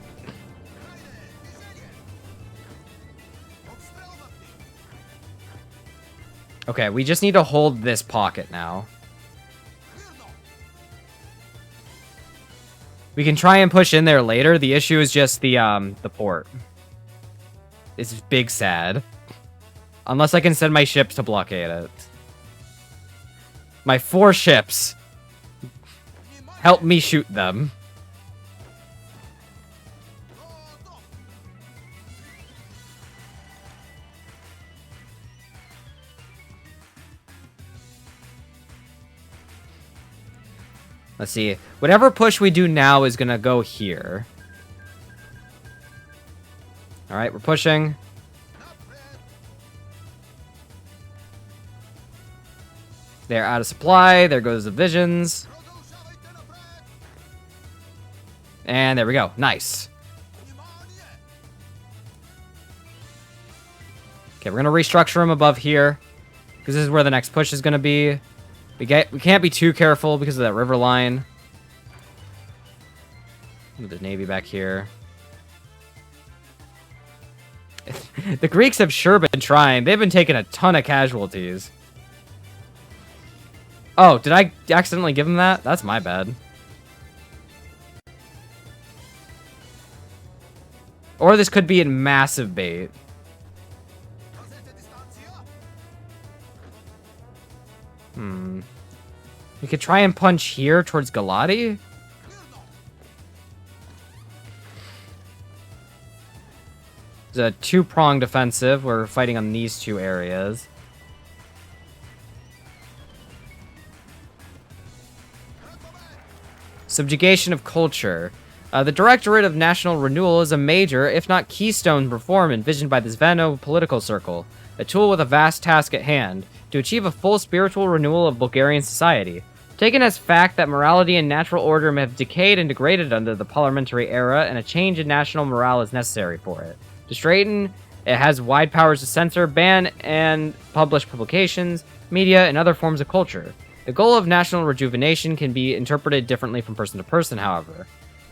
Okay, we just need to hold this pocket now. We can try and push in there later. The issue is just the port. It's big sad. Unless I can send my ships to blockade it. My 4 ships. Help me shoot them. Let's see. Whatever push we do now is gonna go here. Alright, we're pushing. They're out of supply. There goes the visions. And there we go. Nice. Okay, we're going to restructure them above here. Because this is where the next push is going to be. We can't be too careful because of that river line. Move the navy back here. The Greeks have sure been trying. They've been taking a ton of casualties. Oh, did I accidentally give them that? That's my bad. Or this could be in massive bait. We could try and punch here towards Galati. It's a 2-pronged offensive. We're fighting on these 2 areas. Subjugation of culture. The Directorate of National Renewal is a major, if not keystone, reform envisioned by the Zveno political circle, a tool with a vast task at hand, to achieve a full spiritual renewal of Bulgarian society. Taken as fact that morality and natural order may have decayed and degraded under the parliamentary era, and a change in national morale is necessary for it. To straighten, it has wide powers to censor, ban, and publish publications, media, and other forms of culture. The goal of national rejuvenation can be interpreted differently from person to person, however.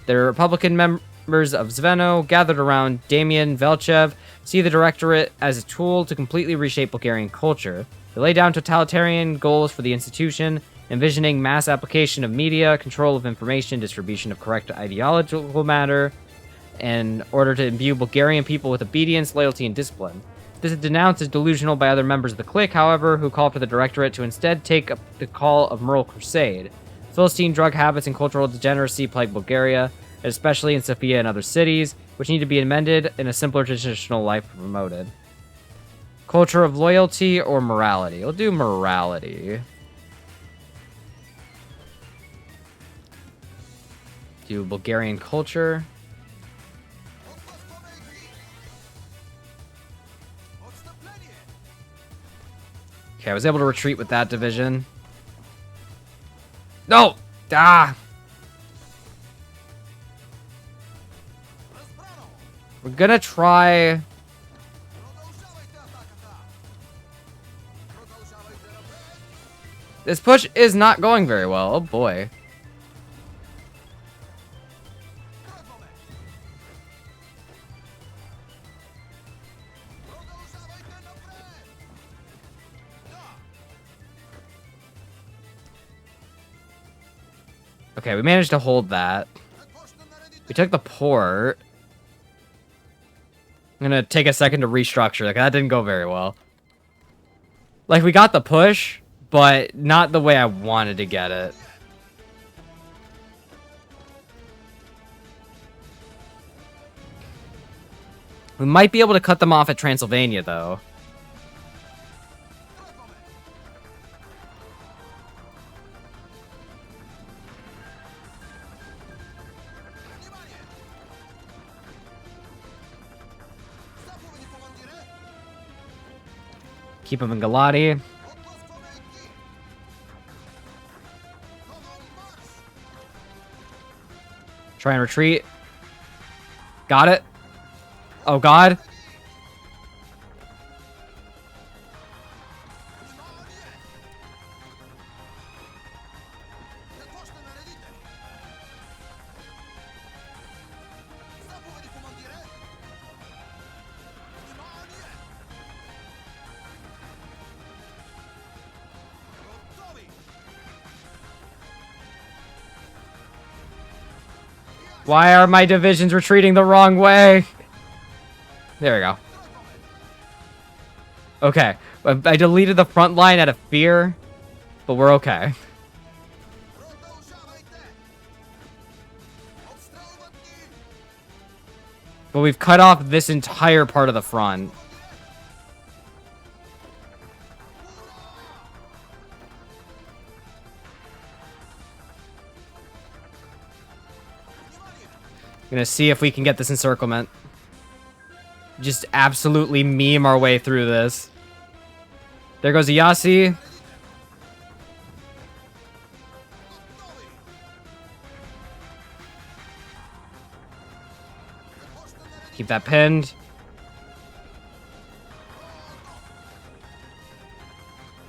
The Republican members of Zveno, gathered around Damian Velchev, see the Directorate as a tool to completely reshape Bulgarian culture. They lay down totalitarian goals for the institution, envisioning mass application of media, control of information, distribution of correct ideological matter, in order to imbue Bulgarian people with obedience, loyalty, and discipline. This is denounced as delusional by other members of the clique, however, who call for the Directorate to instead take up the call of moral crusade. Philistine drug habits and cultural degeneracy plague Bulgaria, especially in Sofia and other cities, which need to be amended and a simpler traditional life promoted. Culture of loyalty or morality? We'll do morality. Do Bulgarian culture. Okay, I was able to retreat with that division. No! Ah! We're gonna try... This push is not going very well. Oh boy. Okay, we managed to hold that. We took the port. I'm gonna take a second to restructure. Like, that didn't go very well. Like, we got the push, but not the way I wanted to get it. We might be able to cut them off at Transylvania, though. Keep him in Galati. Try and retreat. Got it. Oh, God. Why are my divisions retreating the wrong way? There we go. Okay. I deleted the front line out of fear, but we're okay. But we've cut off this entire part of the front. I'm gonna see if we can get this encirclement. Just absolutely meme our way through this. There goes Iyasi. Keep that pinned.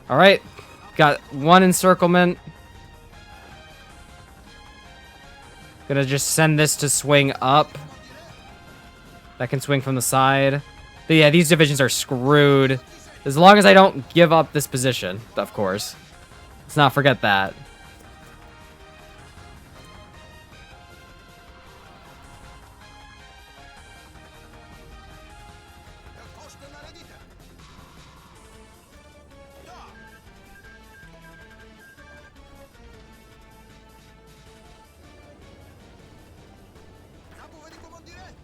Alright. Got one encirclement. Gonna just send this to swing up. That can swing from the side. But yeah, these divisions are screwed. As long as I don't give up this position, of course. Let's not forget that.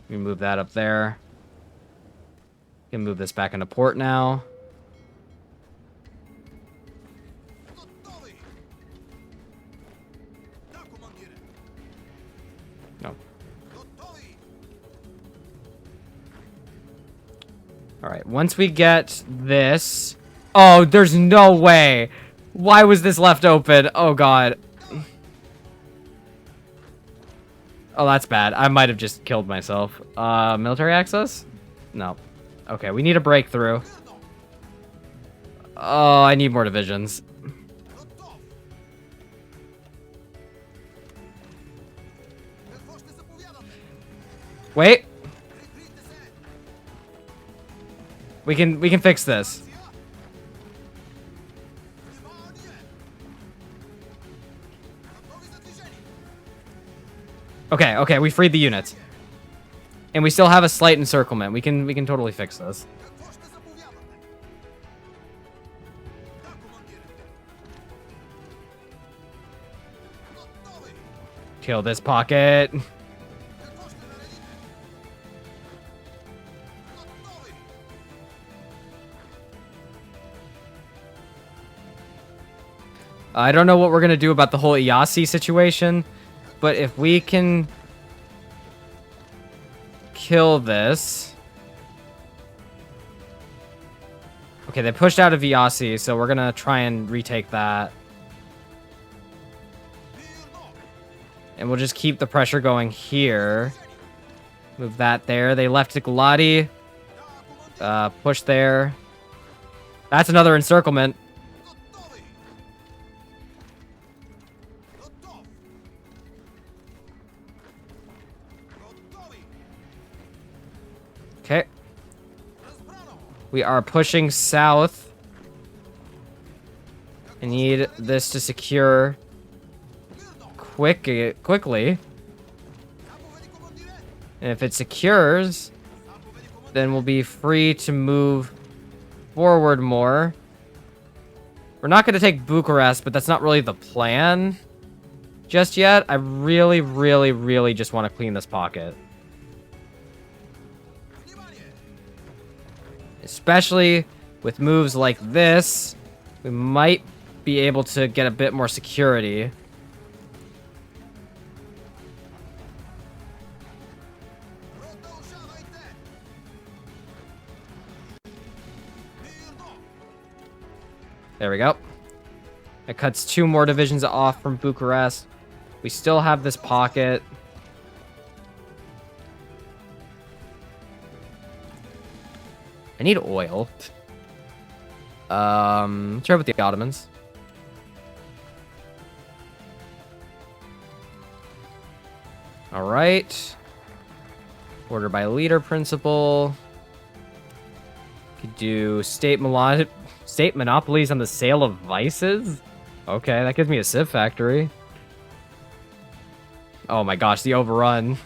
We move that up there. Can move this back into port now. No. All right. Once we get this, oh, there's no way. Why was this left open? Oh God. Oh, that's bad. I might have just killed myself. Military access? No. Okay, we need a breakthrough. Oh, I need more divisions. Wait. We can fix this. Okay, we freed the units. And we still have a slight encirclement. We can totally fix this. Kill this pocket. I don't know what we're gonna do about the whole Iyasi situation. But if we can kill this... Okay, they pushed out of Iyasi, so we're gonna try and retake that. And we'll just keep the pressure going here. Move that there. They left Galati. Push there. That's another encirclement. Okay. We are pushing south. I need this to secure quickly. And if it secures, then we'll be free to move forward more. We're not going to take Bucharest, but that's not really the plan just yet. I really just want to clean this pocket. Especially with moves like this, we might be able to get a bit more security. There we go. It cuts 2 more divisions off from Bucharest. We still have this pocket. I need oil. Try with the Ottomans. All right. Order by leader principle. Could do state monopolies on the sale of vices. Okay, that gives me a civ factory. Oh my gosh, the overrun.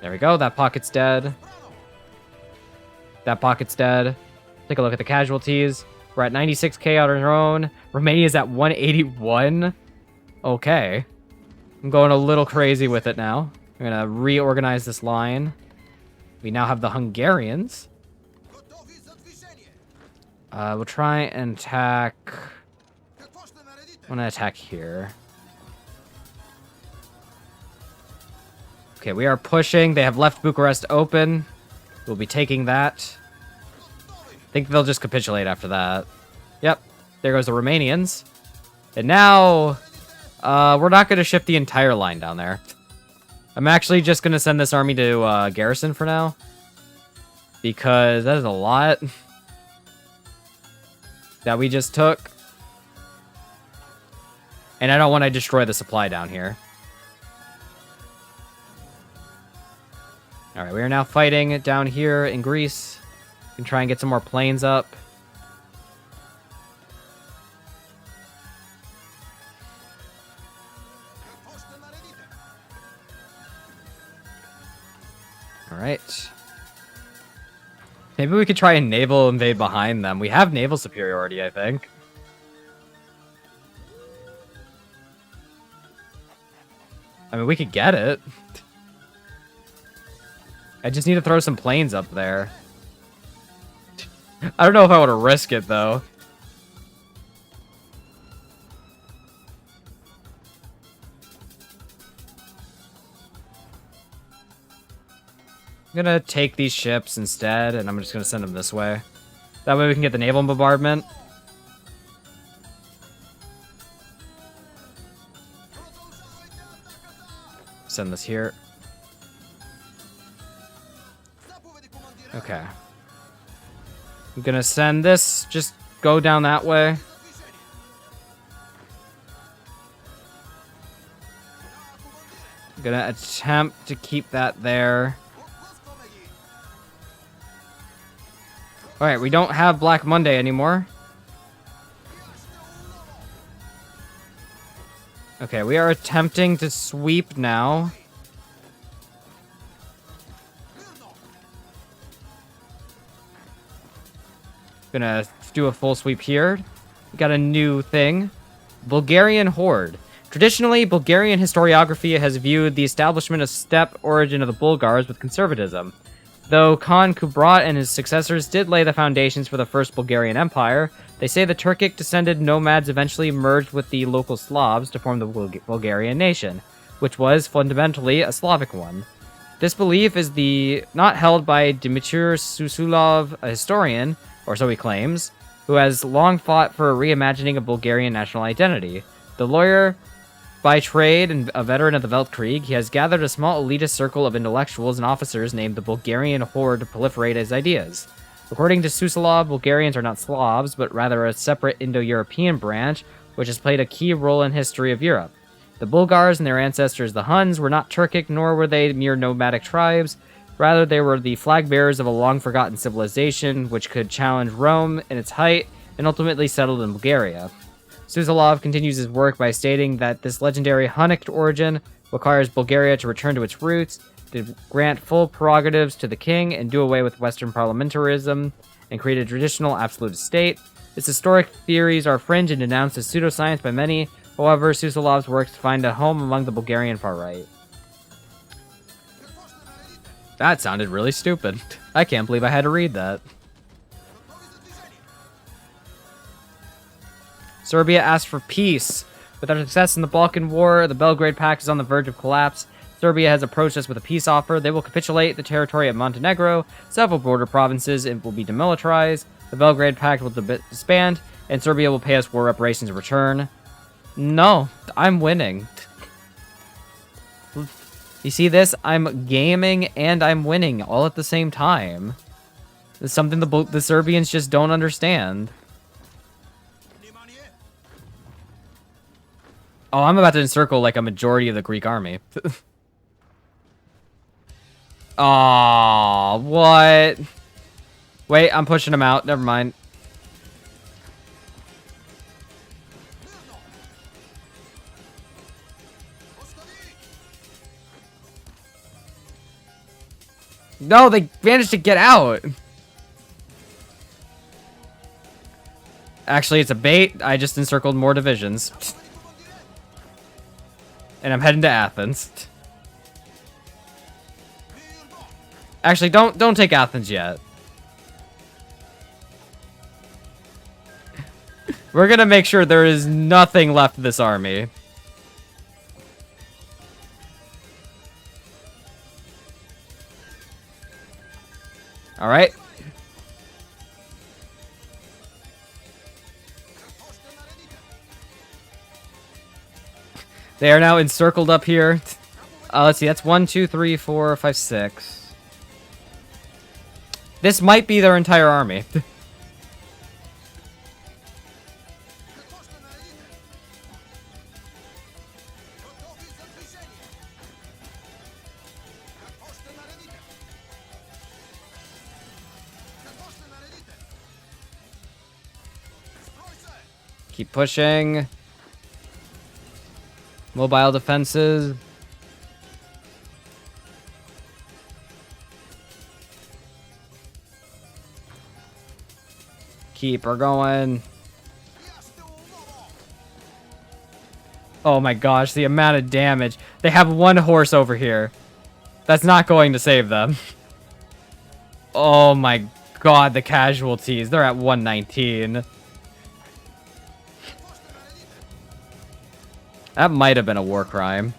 There we go. That pocket's dead. That pocket's dead. Take a look at the casualties. We're at 96k on our own. Romania's at 181. Okay. I'm going a little crazy with it now. I'm going to reorganize this line. We now have the Hungarians. We'll try and attack... I'm going to attack here. Okay, we are pushing. They have left Bucharest open. We'll be taking that. I think they'll just capitulate after that. Yep, there goes the Romanians. And now, we're not going to shift the entire line down there. I'm actually just going to send this army to garrison for now. Because that is a lot that we just took. And I don't want to destroy the supply down here. Alright, we are now fighting down here in Greece. We can try and get some more planes up. Alright. Maybe we could try and naval invade behind them. We have naval superiority, I think. I mean, we could get it. I just need to throw some planes up there. I don't know if I want to risk it, though. I'm gonna take these ships instead, and I'm just gonna send them this way. That way we can get the naval bombardment. Send this here. Okay. I'm gonna send this, just go down that way. I'm gonna attempt to keep that there. Alright, we don't have Black Monday anymore. Okay, we are attempting to sweep now. Gonna do a full sweep here. We got a new thing. Bulgarian Horde. Traditionally, Bulgarian historiography has viewed the establishment of steppe origin of the Bulgars with conservatism. Though Khan Kubrat and his successors did lay the foundations for the First Bulgarian Empire, they say the Turkic-descended nomads eventually merged with the local Slavs to form the Bulgarian nation, which was fundamentally a Slavic one. This belief is not held by Dmitry Susulov, a historian, or so he claims, who has long fought for a reimagining of Bulgarian national identity. The lawyer, by trade and a veteran of the Weltkreig, he has gathered a small elitist circle of intellectuals and officers named the Bulgarian Horde to proliferate his ideas. According to Susulov, Bulgarians are not Slavs, but rather a separate Indo-European branch, which has played a key role in history of Europe. The Bulgars and their ancestors, the Huns, were not Turkic, nor were they mere nomadic tribes. Rather, they were the flag bearers of a long-forgotten civilization, which could challenge Rome in its height, and ultimately settled in Bulgaria. Susulov continues his work by stating that this legendary Hunnic origin requires Bulgaria to return to its roots, to grant full prerogatives to the king, and do away with Western parliamentarism, and create a traditional absolute state. Its historic theories are fringe and denounced as pseudoscience by many. However, Susulov's works find a home among the Bulgarian far-right. That sounded really stupid. I can't believe I had to read that. Serbia asked for peace. With our success in the Balkan War, the Belgrade Pact is on the verge of collapse. Serbia has approached us with a peace offer. They will capitulate the territory of Montenegro, several border provinces, and will be demilitarized. The Belgrade Pact will disband, and Serbia will pay us war reparations in return. No, I'm winning. You see this? I'm gaming and I'm winning all at the same time. It's something the Serbians just don't understand. Oh, I'm about to encircle like a majority of the Greek army. Aw, what? Wait, I'm pushing them out. Never mind. No, they managed to get out. Actually, it's a bait. I just encircled more divisions. And I'm heading to Athens. Actually, don't take Athens yet. We're gonna make sure there is nothing left of this army. Alright. They are now encircled up here. Let's see, that's 1, 2, 3, 4, 5, 6. This might be their entire army. Keep pushing. Mobile defenses. Keep her going. Oh my gosh, the amount of damage. They have one horse over here. That's not going to save them. Oh my god, the casualties. They're at 119. That might have been a war crime.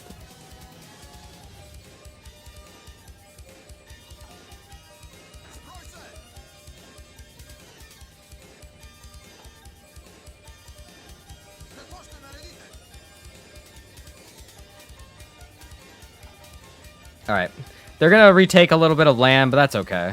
Alright. They're gonna retake a little bit of land, but that's okay.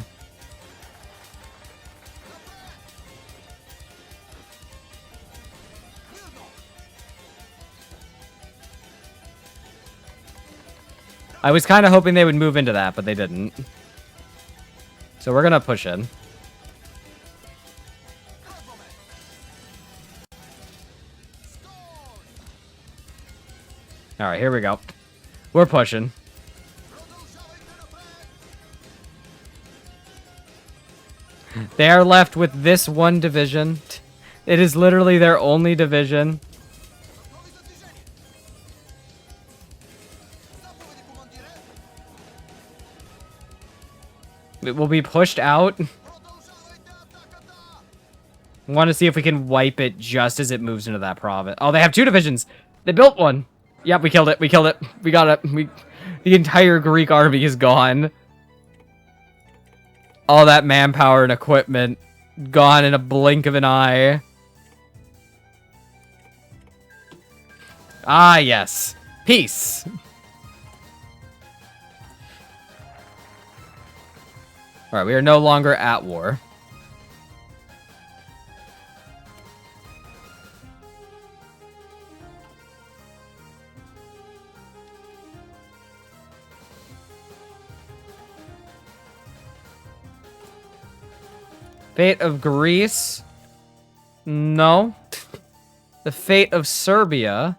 I was kind of hoping they would move into that, but they didn't. So we're gonna push in. Alright, here we go. We're pushing. They are left with this one division. It is literally their only division. It will be pushed out. Want to see if we can wipe it just as it moves into that province. Oh, they have two divisions. They built one. Yep, we killed it. We killed it. We got it. The entire Greek army is gone. All that manpower and equipment gone in a blink of an eye. Ah, yes. Peace. Alright, we are no longer at war. Fate of Greece? No. The fate of Serbia?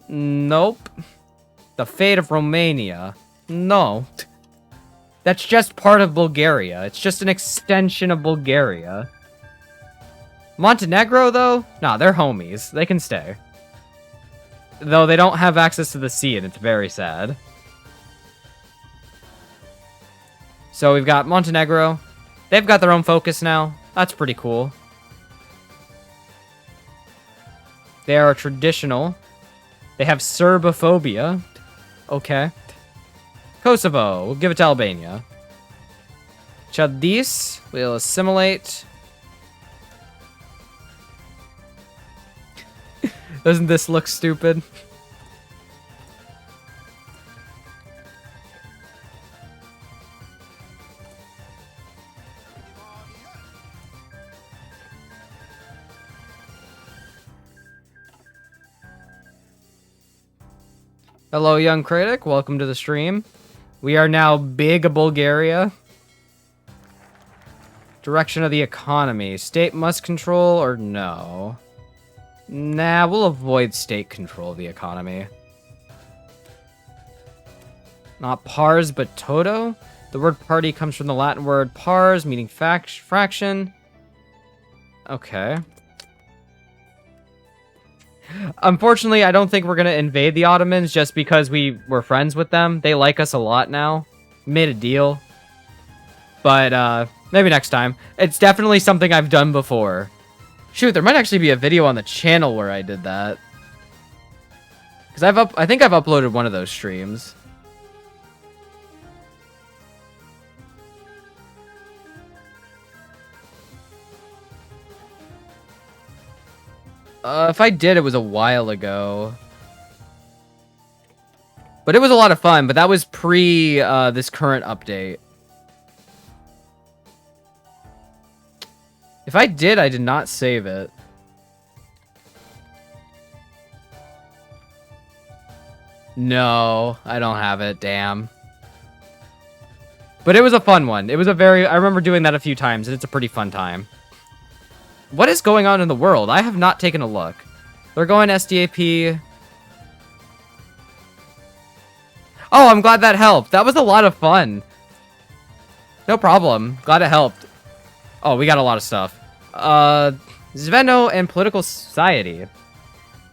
Nope. The fate of Romania? No. That's just part of Bulgaria. It's just an extension of Bulgaria. Montenegro, though? Nah, they're homies. They can stay. Though they don't have access to the sea, and it's very sad. So we've got Montenegro. They've got their own focus now. That's pretty cool. They are traditional. They have Serbophobia. Okay. Kosovo. We'll give it to Albania. Chadis. We'll assimilate. Doesn't this look stupid? Hello, young critic. Welcome to the stream. We are now big Bulgaria. Direction of the economy. State must control or no? Nah, we'll avoid state control of the economy. Not Pars, but Toto? The word party comes from the Latin word pars, meaning fraction. Okay. Unfortunately, I don't think we're going to invade the Ottomans just because we were friends with them. They like us a lot now. We made a deal. But, maybe next time. It's definitely something I've done before. Shoot, there might actually be a video on the channel where I did that. Because I think I've uploaded one of those streams. If I did, it was a while ago. But it was a lot of fun, but that was pre, this current update. If I did, I did not save it. No, I don't have it, damn. But it was a fun one. It was a I remember doing that a few times, and it's a pretty fun time. What is going on in the world? I have not taken a look. They're going SDAP. Oh, I'm glad that helped. That was a lot of fun. No problem. Glad it helped. Oh, we got a lot of stuff. Zveno and political society.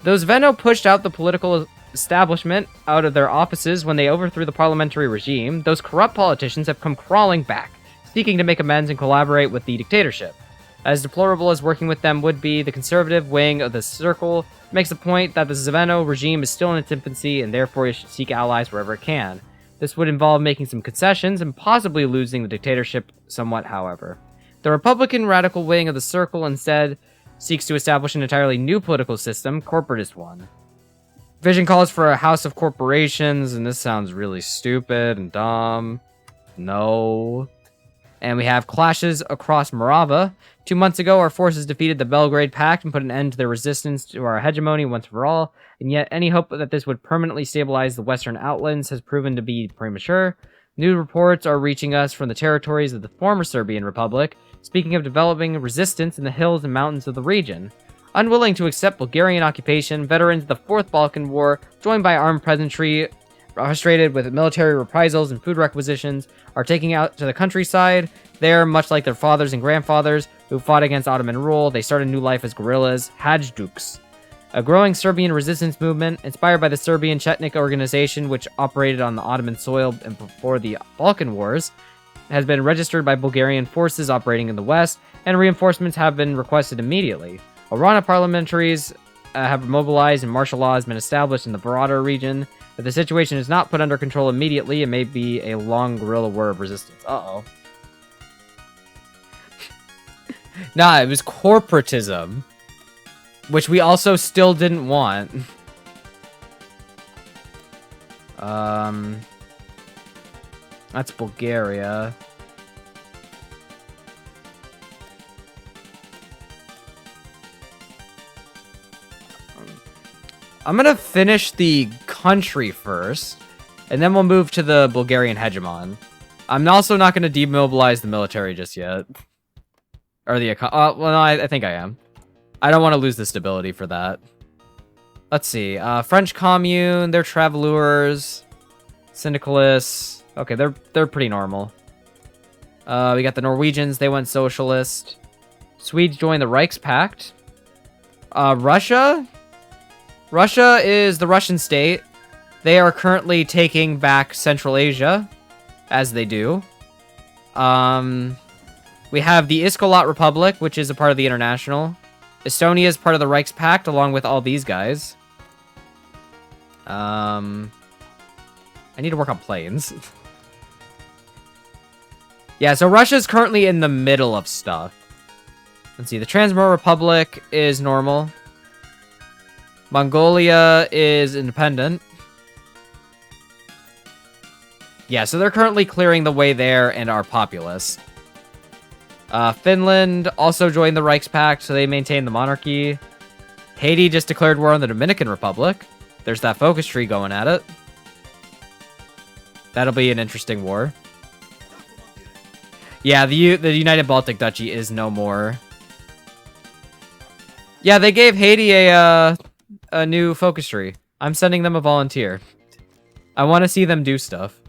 Though Zveno pushed out the political establishment out of their offices when they overthrew the parliamentary regime, those corrupt politicians have come crawling back, seeking to make amends and collaborate with the dictatorship. As deplorable as working with them would be, the conservative wing of the Circle makes the point that the Zveno regime is still in its infancy and therefore it should seek allies wherever it can. This would involve making some concessions and possibly losing the dictatorship somewhat, however. The Republican radical wing of the Circle instead seeks to establish an entirely new political system, corporatist one. Vision calls for a house of corporations, and this sounds really stupid and dumb. No. And we have clashes across Morava. 2 months ago, our forces defeated the Belgrade Pact and put an end to their resistance to our hegemony once for all, and yet any hope that this would permanently stabilize the Western Outlands has proven to be premature. New reports are reaching us from the territories of the former Serbian Republic, speaking of developing resistance in the hills and mountains of the region. Unwilling to accept Bulgarian occupation, veterans of the Fourth Balkan War, joined by armed peasantry, frustrated with military reprisals and food requisitions, are taking out to the countryside. There, much like their fathers and grandfathers who fought against Ottoman rule, they start a new life as guerrillas, Hajduks. A growing Serbian resistance movement, inspired by the Serbian Chetnik organization which operated on the Ottoman soil and before the Balkan Wars, has been registered by Bulgarian forces operating in the west, and reinforcements have been requested immediately. Orana parliamentaries have mobilized and martial law has been established in the broader region. If the situation is not put under control immediately, it may be a long guerrilla war of resistance. Uh-oh. Nah, it was corporatism, which we also still didn't want. That's Bulgaria. I'm gonna finish the country first, and then we'll move to the Bulgarian hegemon. I'm also not gonna demobilize the military just yet. Or the well, no, I think I am. I don't want to lose the stability for that. Let's see. French Commune, they're travelers. Syndicalists. Okay, they're pretty normal. We got the Norwegians, they went socialist. Swedes joined the Reichspakt. Russia? Russia is the Russian state. They are currently taking back Central Asia, as they do. We have the Iskolat Republic, which is a part of the International. Estonia is part of the Reichspakt, along with all these guys. I need to work on planes. Yeah, so Russia's currently in the middle of stuff. Let's see, the Transmor Republic is normal. Mongolia is independent. Yeah, so they're currently clearing the way there and are populous. Finland also joined the Reichspakt, so they maintain the monarchy. Haiti just declared war on the Dominican Republic. There's that focus tree going at it. That'll be an interesting war. Yeah, the United Baltic Duchy is no more. Yeah, they gave Haiti a new focus tree. I'm sending them a volunteer. I want to see them do stuff.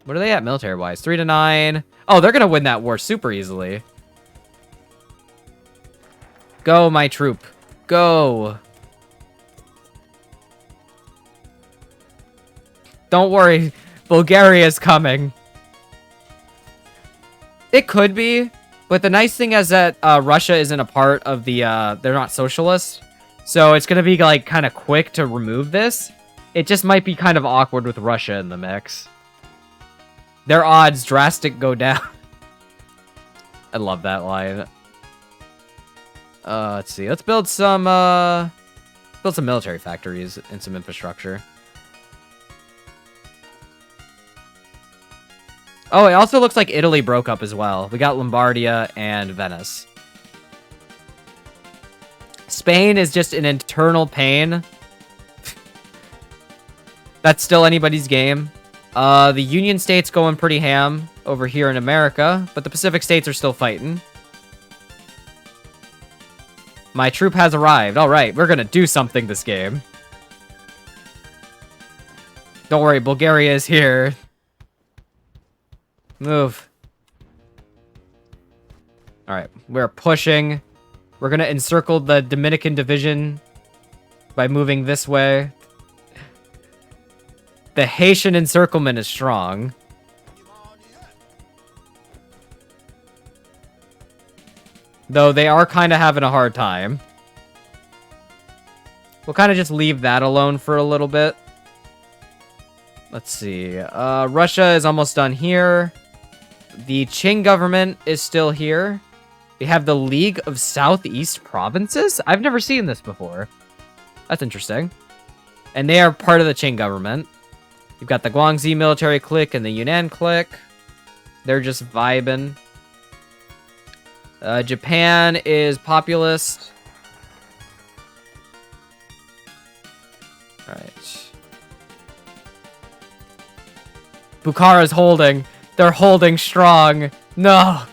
What are they at military-wise? 3-9. Oh, they're gonna win that war super easily. Go, my troop. Go. Don't worry. Bulgaria's coming. It could be, but the nice thing is that Russia isn't a part of the, they're not socialist. So it's gonna be, like, kind of quick to remove this. It just might be kind of awkward with Russia in the mix. Their odds drastic go down. I love that line. Let's see. Let's build some military factories and some infrastructure. Oh, it also looks like Italy broke up as well. We got Lombardia and Venice. Spain is just an internal pain. That's still anybody's game. The Union States going pretty ham over here in America, but the Pacific States are still fighting. My troop has arrived. All right, we're gonna do something this game. Don't worry, Bulgaria is here. Move. All right, we're pushing. We're gonna encircle the Dominican division by moving this way. The Haitian encirclement is strong. Though they are kind of having a hard time. We'll kind of just leave that alone for a little bit. Let's see. Russia is almost done here. The Qing government is still here. We have the League of Southeast Provinces? I've never seen this before. That's interesting. And they are part of the Qing government. You've got the Guangxi military clique and the Yunnan clique. They're just vibing. Japan is populist. Alright. Bukhara's holding. They're holding strong. No.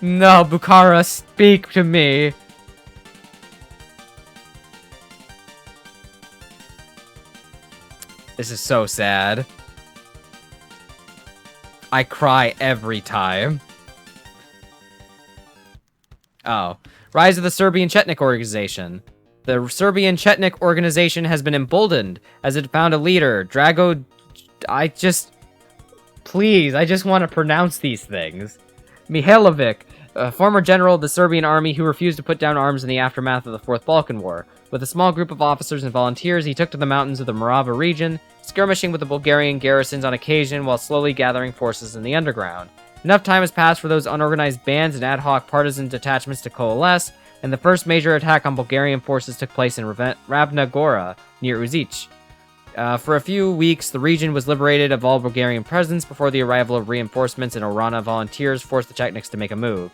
No, Bukhara, speak to me. This is so sad. I cry every time. Oh. Rise of the Serbian Chetnik Organization. The Serbian Chetnik Organization has been emboldened as it found a leader, Drago... Please, I just want to pronounce these things. Mihailovic, a former general of the Serbian army who refused to put down arms in the aftermath of the Fourth Balkan War. With a small group of officers and volunteers, he took to the mountains of the Morava region, skirmishing with the Bulgarian garrisons on occasion while slowly gathering forces in the underground. Enough time has passed for those unorganized bands and ad hoc partisan detachments to coalesce, and the first major attack on Bulgarian forces took place in Ravna Gora, near Uzic. For a few weeks, the region was liberated of all Bulgarian presence before the arrival of reinforcements, and Orana volunteers forced the Chetniks to make a move.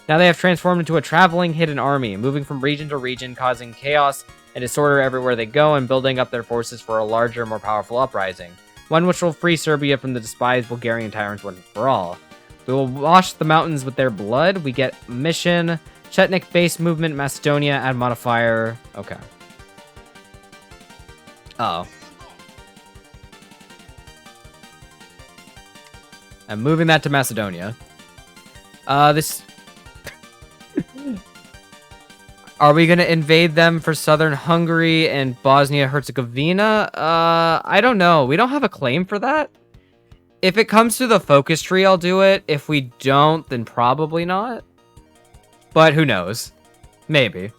Now they have transformed into a traveling hidden army, moving from region to region, causing chaos and disorder everywhere they go, and building up their forces for a larger, more powerful uprising. One which will free Serbia from the despised Bulgarian tyrants once and for all. We will wash the mountains with their blood. We get mission, Chetnik base movement, Macedonia, add modifier. Okay. Uh-oh. I'm moving that to Macedonia. This... Are we gonna invade them for southern Hungary and Bosnia-Herzegovina? I don't know. We don't have a claim for that. If it comes to the focus tree, I'll do it. If we don't, then probably not. But who knows? Maybe.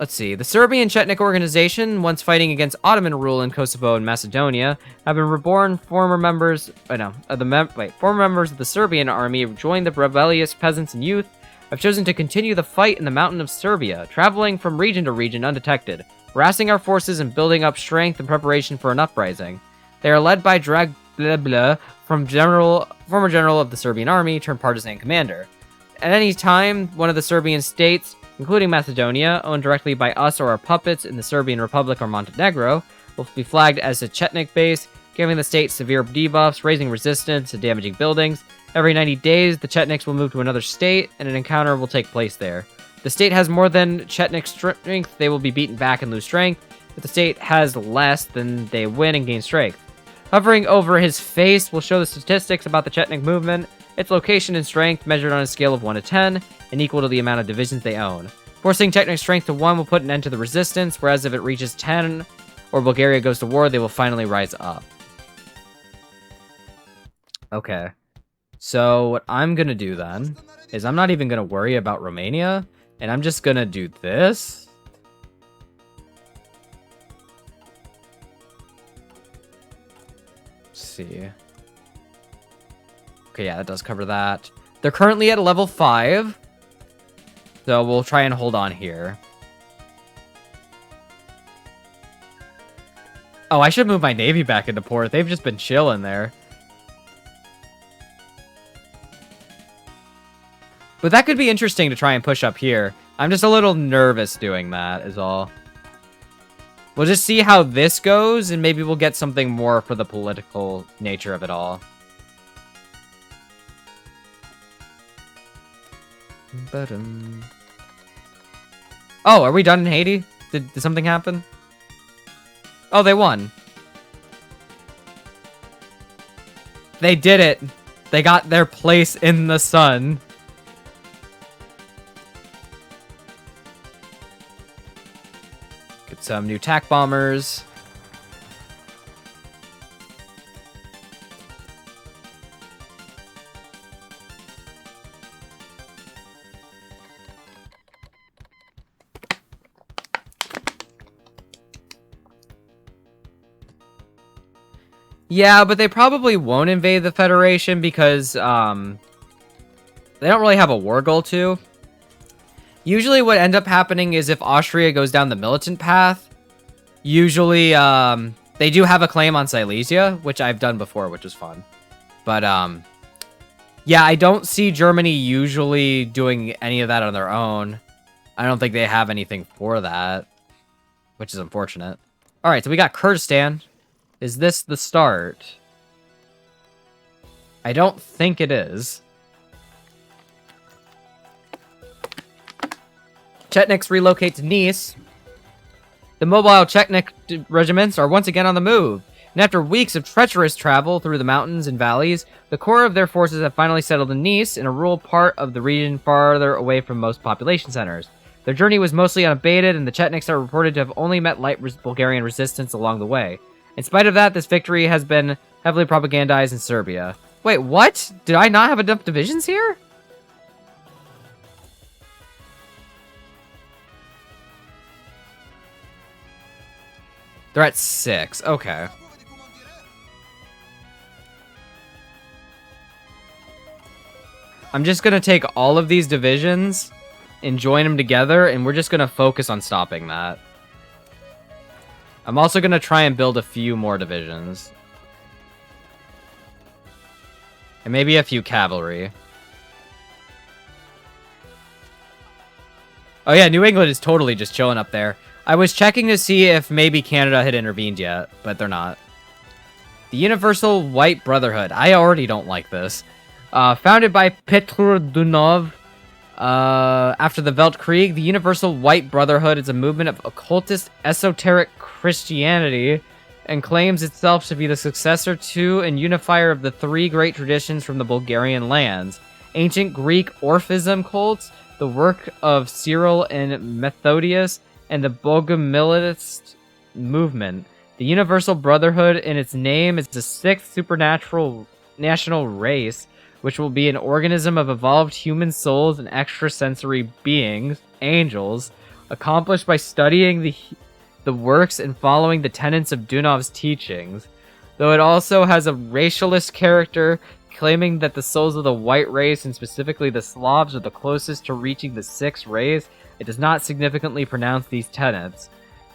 Let's see. The Serbian Chetnik Organization, once fighting against Ottoman rule in Kosovo and Macedonia, have been reborn. Former members of the Serbian army joined the rebellious peasants and youth, have chosen to continue the fight in the mountain of Serbia, traveling from region to region undetected, harassing our forces and building up strength in preparation for an uprising. They are led by Drag Blebla, former general of the Serbian army, turned partisan commander. At any time, one of the Serbian states, including Macedonia, owned directly by us or our puppets in the Serbian Republic or Montenegro, will be flagged as a Chetnik base, giving the state severe debuffs, raising resistance, and damaging buildings. Every 90 days, the Chetniks will move to another state, and an encounter will take place there. If the state has more than Chetnik strength, they will be beaten back and lose strength. If the state has less, then they win and gain strength. Hovering over his face will show the statistics about the Chetnik movement, its location and strength measured on a scale of 1 to 10, and equal to the amount of divisions they own. Forcing Chetnik strength to 1 will put an end to the resistance, whereas if it reaches 10 or Bulgaria goes to war, they will finally rise up. Okay. So what I'm gonna do then is I'm not even gonna worry about Romania, and I'm just gonna do this. Let's see. Okay, yeah, that does cover that. They're currently at level 5. So we'll try and hold on here. Oh, I should move my navy back into port. They've just been chilling there. But that could be interesting to try and push up here. I'm just a little nervous doing that, is all. We'll just see how this goes, and maybe we'll get something more for the political nature of it all. Oh, are we done in Haiti? Did something happen? Oh, they won. They did it. They got their place in the sun. Get some new tac bombers. Yeah, but they probably won't invade the Federation because, they don't really have a war goal to. Usually what ends up happening is if Austria goes down the militant path, usually, they do have a claim on Silesia, which I've done before, which is fun. But, yeah, I don't see Germany usually doing any of that on their own. I don't think they have anything for that, which is unfortunate. Alright, so we got Kurdistan. Is this the start? I don't think it is. Chetniks relocate to Nice. The mobile Chetnik regiments are once again on the move. And after weeks of treacherous travel through the mountains and valleys, the core of their forces have finally settled in Nice, in a rural part of the region farther away from most population centers. Their journey was mostly unabated, and the Chetniks are reported to have only met light Bulgarian resistance along the way. In spite of that, this victory has been heavily propagandized in Serbia. Wait, what? Did I not have enough divisions here? They're at 6. Okay. I'm just going to take all of these divisions and join them together, and we're just going to focus on stopping that. I'm also going to try and build a few more divisions. And maybe a few cavalry. Oh yeah, New England is totally just chilling up there. I was checking to see if maybe Canada had intervened yet, but they're not. The Universal White Brotherhood. I already don't like this. Founded by Petr Dunov. After the Weltkreig, the Universal White Brotherhood is a movement of occultist esoteric Christianity and claims itself to be the successor to and unifier of the 3 great traditions from the Bulgarian lands: ancient Greek Orphism cults, the work of Cyril and Methodius, and the Bogomilist movement. The Universal Brotherhood in its name is the 6th supernatural national race, which will be an organism of evolved human souls and extrasensory beings, angels, accomplished by studying the works and following the tenets of Dunov's teachings. Though it also has a racialist character, claiming that the souls of the white race, and specifically the Slavs, are the closest to reaching the 6th race, it does not significantly pronounce these tenets.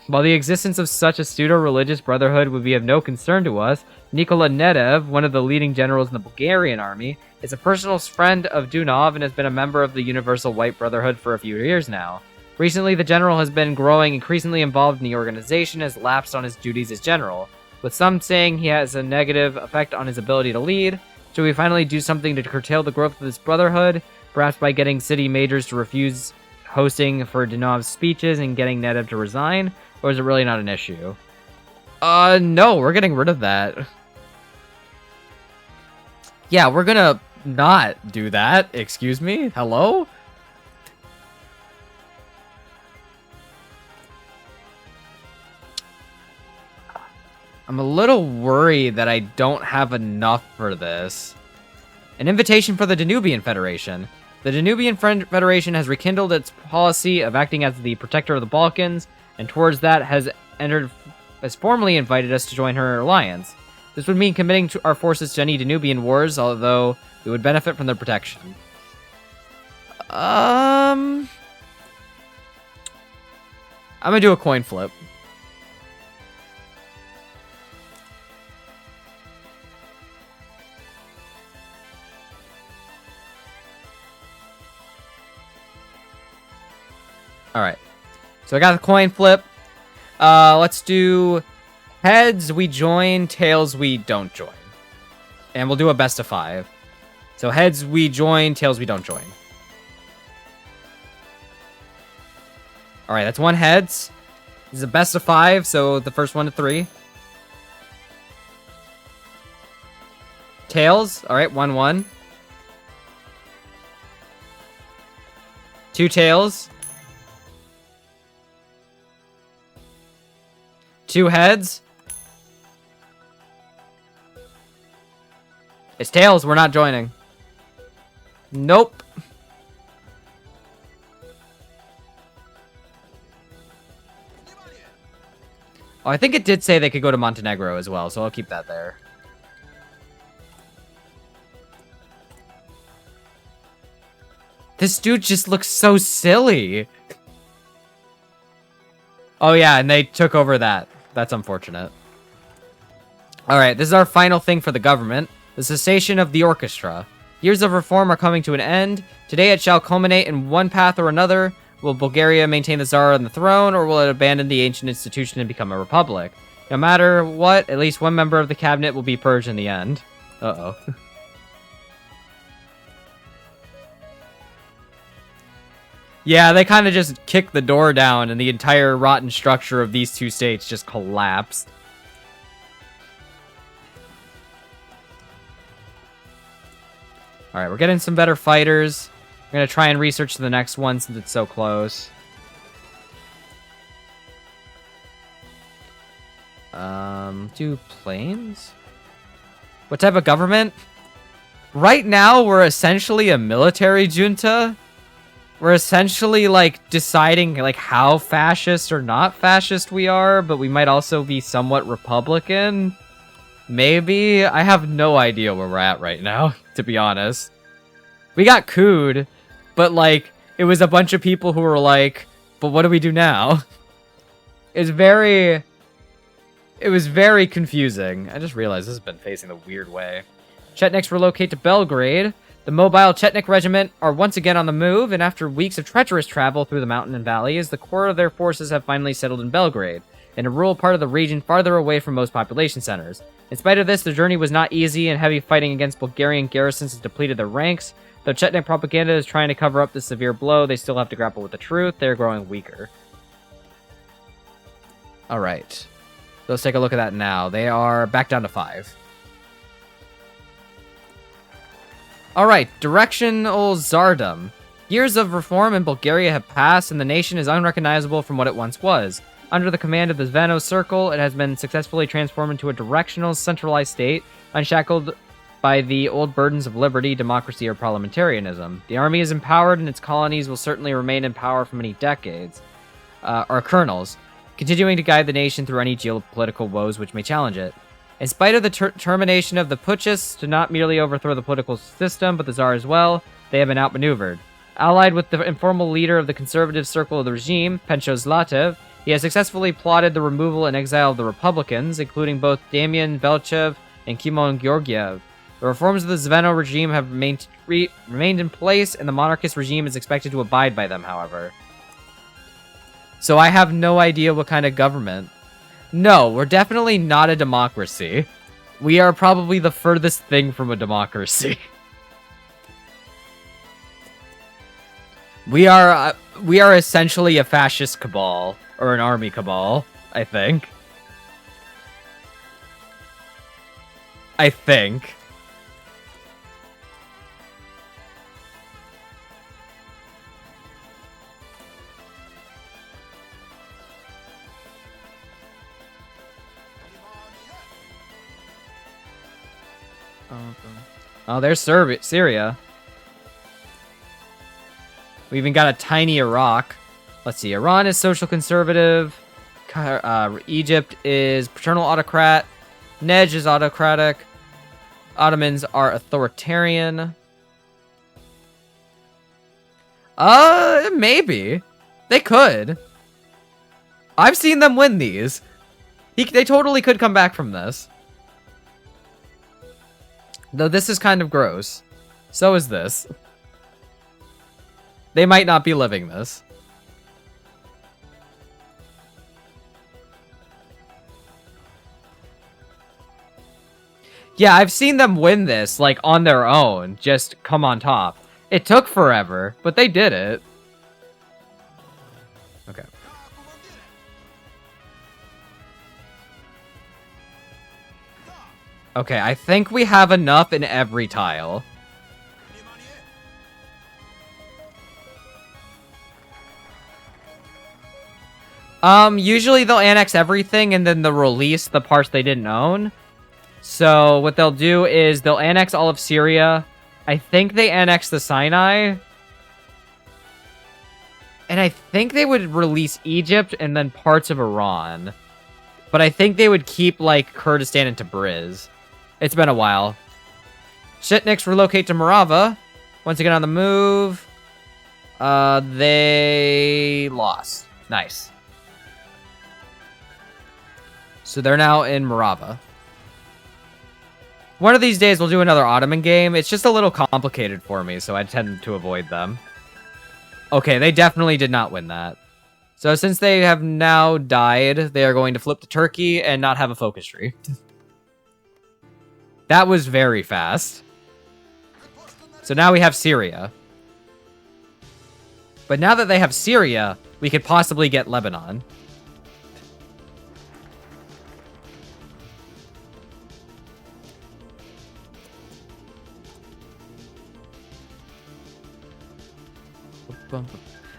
While the existence of such a pseudo-religious brotherhood would be of no concern to us, Nicolas Zekov, one of the leading generals in the Bulgarian army, is a personal friend of Dunov and has been a member of the Universal White Brotherhood for a few years now. Recently, the general has been growing increasingly involved in the organization and has lapsed on his duties as general, with some saying he has a negative effect on his ability to lead. Should we finally do something to curtail the growth of this brotherhood, perhaps by getting city majors to refuse hosting for Dunov's speeches and getting Zekov to resign? Or is it really not an issue? No, we're getting rid of that. Yeah, we're gonna not do that. Excuse me? Hello? I'm a little worried that I don't have enough for this. An invitation for the Danubian Federation. The Danubian Federation has rekindled its policy of acting as the protector of the Balkans, and towards that has formally invited us to join her alliance. This would mean committing our forces to any Danubian wars, although we would benefit from their protection. I'm gonna do a coin flip. Alright. So I got a coin flip. Let's do heads, we join, tails, we don't join. And we'll do a best of 5. So heads, we join, tails, we don't join. Alright, that's 1 heads. This is a best of 5, so the first 1 to 3. Tails, alright, 1-1. 2 tails. 2 heads. It's tails, we're not joining. Nope. Oh, I think it did say they could go to Montenegro as well, so I'll keep that there. This dude just looks so silly. Oh yeah, and they took over that. That's unfortunate. Alright, this is our final thing for the government. The cessation of the orchestra. Years of reform are coming to an end. Today it shall culminate in one path or another. Will Bulgaria maintain the Tsar on the throne, or will it abandon the ancient institution and become a republic? No matter what, at least one member of the cabinet will be purged in the end. Uh-oh. Yeah, they kind of just kicked the door down, and the entire rotten structure of these two states just collapsed. Alright, we're getting some better fighters. We're going to try and research the next one since it's so close. Do planes? What type of government? Right now, we're essentially a military junta. We're essentially, like, deciding, like, how fascist or not fascist we are, but we might also be somewhat Republican. Maybe? I have no idea where we're at right now, to be honest. We got cooed, but, like, it was a bunch of people who were like, but what do we do now? It was very confusing. I just realized this has been facing the weird way. Chetniks relocate to Belgrade. The mobile Chetnik regiment are once again on the move, and after weeks of treacherous travel through the mountain and valleys, the core of their forces have finally settled in Belgrade, in a rural part of the region farther away from most population centers. In spite of this, the journey was not easy, and heavy fighting against Bulgarian garrisons has depleted their ranks. Though Chetnik propaganda is trying to cover up the severe blow, they still have to grapple with the truth. They're growing weaker. Alright. Let's take a look at that now. They are back down to 5. Alright, directional Tsardom. Years of reform in Bulgaria have passed, and the nation is unrecognizable from what it once was. Under the command of the Zveno Circle, it has been successfully transformed into a directional, centralized state, unshackled by the old burdens of liberty, democracy, or parliamentarism. The army is empowered, and its colonies will certainly remain in power for many decades. Or colonels, continuing to guide the nation through any geopolitical woes which may challenge it. In spite of the termination of the putschists to not merely overthrow the political system, but the Tsar as well, they have been outmaneuvered. Allied with the informal leader of the conservative circle of the regime, Pencho Zlatev, he has successfully plotted the removal and exile of the Republicans, including both Damian Velchev and Kimon Georgiev. The reforms of the Zveno regime have remained in place, and the monarchist regime is expected to abide by them, however. So I have no idea what kind of government. No, we're definitely not a democracy. We are probably the furthest thing from a democracy. We are essentially a fascist cabal, or an army cabal, I think. Oh, there's Syria. We even got a tiny Iraq. Let's see. Iran is social conservative. Egypt is paternal autocrat. Nej is autocratic. Ottomans are authoritarian. Maybe. They could. I've seen them win these. They totally could come back from this. Though this is kind of gross. So is this. They might not be living this. Yeah, I've seen them win this, like, on their own. Just come on top. It took forever, but they did it. Okay. Okay, I think we have enough in every tile. Usually they'll annex everything and then they'll release the parts they didn't own. So what they'll do is they'll annex all of Syria. I think they annex the Sinai. And I think they would release Egypt and then parts of Iran. But I think they would keep, like, Kurdistan and Tabriz. It's been a while. Shitniks relocate to Morava. Once again on the move. They lost. Nice. So they're now in Morava. One of these days we'll do another Ottoman game. It's just a little complicated for me, so I tend to avoid them. Okay, they definitely did not win that. So since they have now died, they are going to flip to Turkey and not have a focus tree. That was very fast. So now we have Syria. But now that they have Syria, we could possibly get Lebanon.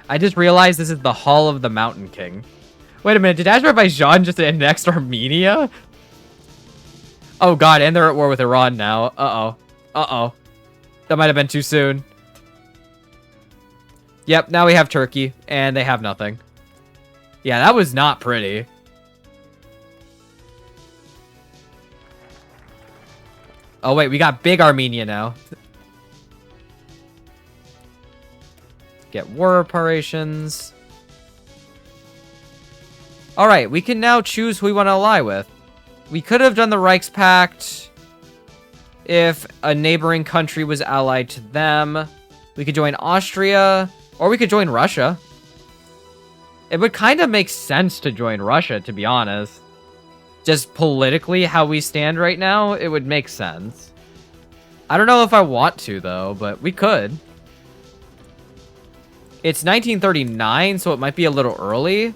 I just realized this is the Hall of the Mountain King. Wait a minute, did Azerbaijan just annex Armenia? Oh god, and they're at war with Iran now. Uh-oh. Uh-oh. That might have been too soon. Yep, now we have Turkey, and they have nothing. Yeah, that was not pretty. Oh wait, we got big Armenia now. Get war reparations. Alright, we can now choose who we want to ally with. We could have done the Reichspact if a neighboring country was allied to them. We could join Austria, or we could join Russia. It would kind of make sense to join Russia, to be honest. Just politically, how we stand right now, it would make sense. I don't know if I want to, though, but we could. It's 1939, so it might be a little early.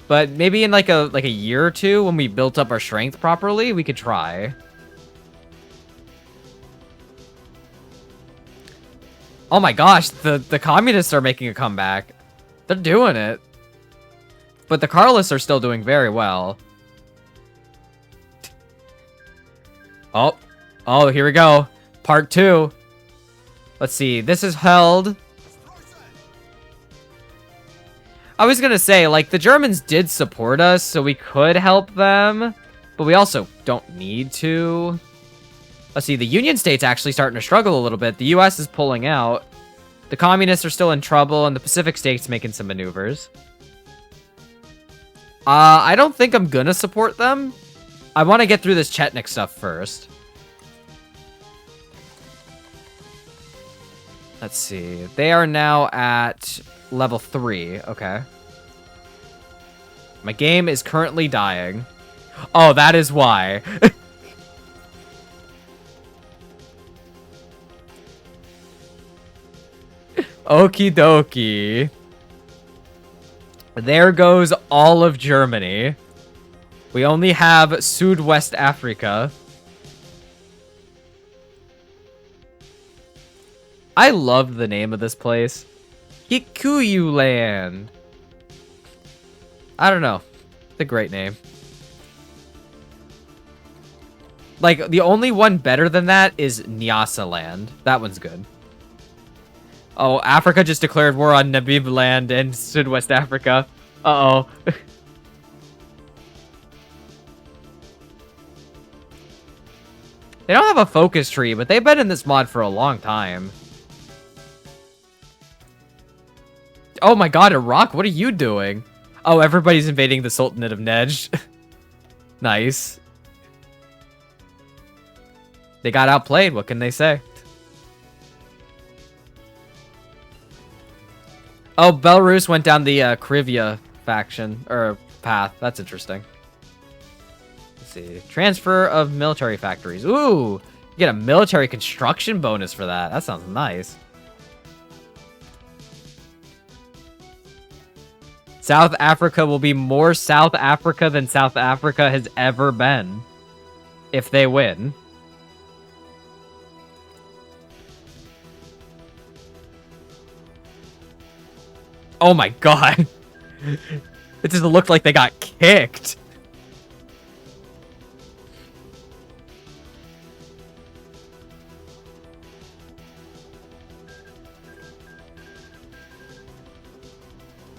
But maybe in like a year or two, when we built up our strength properly, we could try. Oh my gosh, the communists are making a comeback. They're doing it. But the Carlists are still doing very well. Oh, here we go. Part 2. Let's see, this is held. I was gonna say, like, the Germans did support us, so we could help them, but we also don't need to. Let's see, the Union State's actually starting to struggle a little bit. The US is pulling out. The Communists are still in trouble, and the Pacific State's making some maneuvers. I don't think I'm gonna support them. I want to get through this Chetnik stuff first. Let's see. They are now at level 3. Okay. My game is currently dying. Oh, that is why. Okie dokie. There goes all of Germany. We only have Southwest Africa. I love the name of this place. Kikuyu Land. I don't know. It's a great name. Like, the only one better than that is Nyasa land. That one's good. Oh, Africa just declared war on Namib land and Sudwest Africa. Uh-oh. They don't have a focus tree, but they've been in this mod for a long time. Oh my god, Iraq, what are you doing? Oh, everybody's invading the Sultanate of Nejd. Nice. They got outplayed, what can they say? Oh, Belarus went down the Krivia faction, or path. That's interesting. Let's see. Transfer of military factories. Ooh, you get a military construction bonus for that. That sounds nice. South Africa will be more South Africa than South Africa has ever been. If they win. Oh my god. It just looked like they got kicked.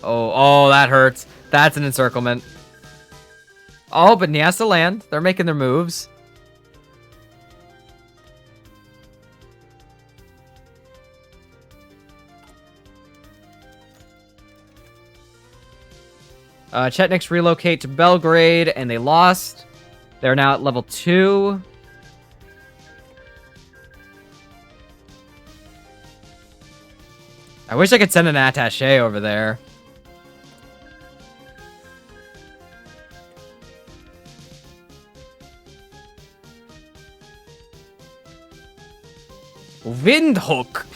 Oh, that hurts. That's an encirclement. Oh, but Nyasa land. They're making their moves. Chetniks relocate to Belgrade, and they lost. They're now at level 2. I wish I could send an attaché over there. Windhoek.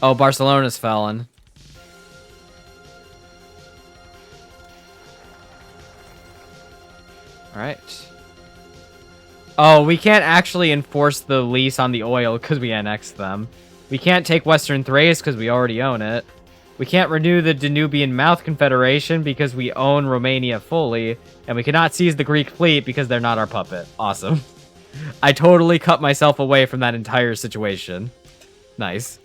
Oh, Barcelona's fallen. Alright. Oh, we can't actually enforce the lease on the oil because we annexed them. We can't take Western Thrace because we already own it. We can't renew the Danubian Mouth Confederation because we own Romania fully. And we cannot seize the Greek fleet because they're not our puppet. Awesome. I totally cut myself away from that entire situation. Nice.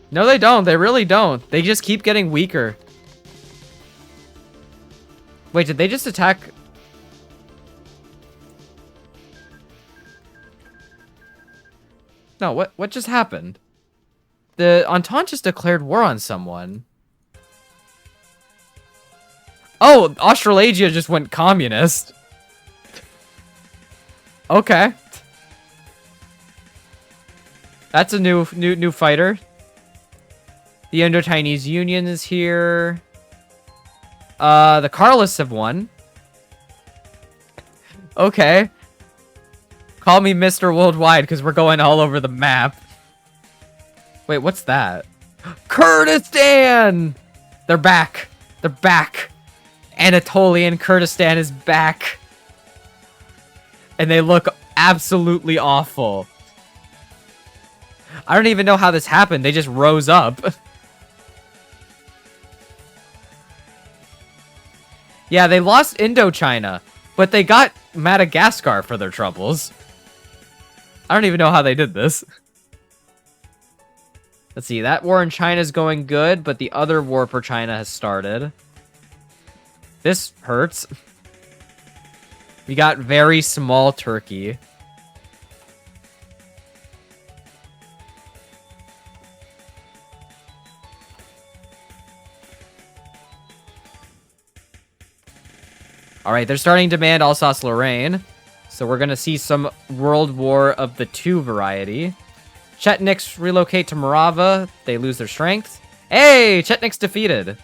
No, they don't. They really don't. They just keep getting weaker. Wait, did they just attack? No, what just happened? The Entente just declared war on someone. Oh, Australasia just went communist. Okay. That's a new fighter. The Indo-Chinese Union is here. The Carlists have won. Okay. Call me Mr. Worldwide because we're going all over the map. Wait, what's that? Kurdistan! They're back. They're back. Anatolian Kurdistan is back. And they look absolutely awful. I don't even know how this happened. They just rose up. Yeah, they lost Indochina, but they got Madagascar for their troubles. I don't even know how they did this. Let's see, that war in China is going good, but the other war for China has started. This hurts. We got very small Turkey. Alright, they're starting to demand Alsace-Lorraine. So we're going to see some World War of the II variety. Chetniks relocate to Morava. They lose their strength. Hey! Chetniks defeated.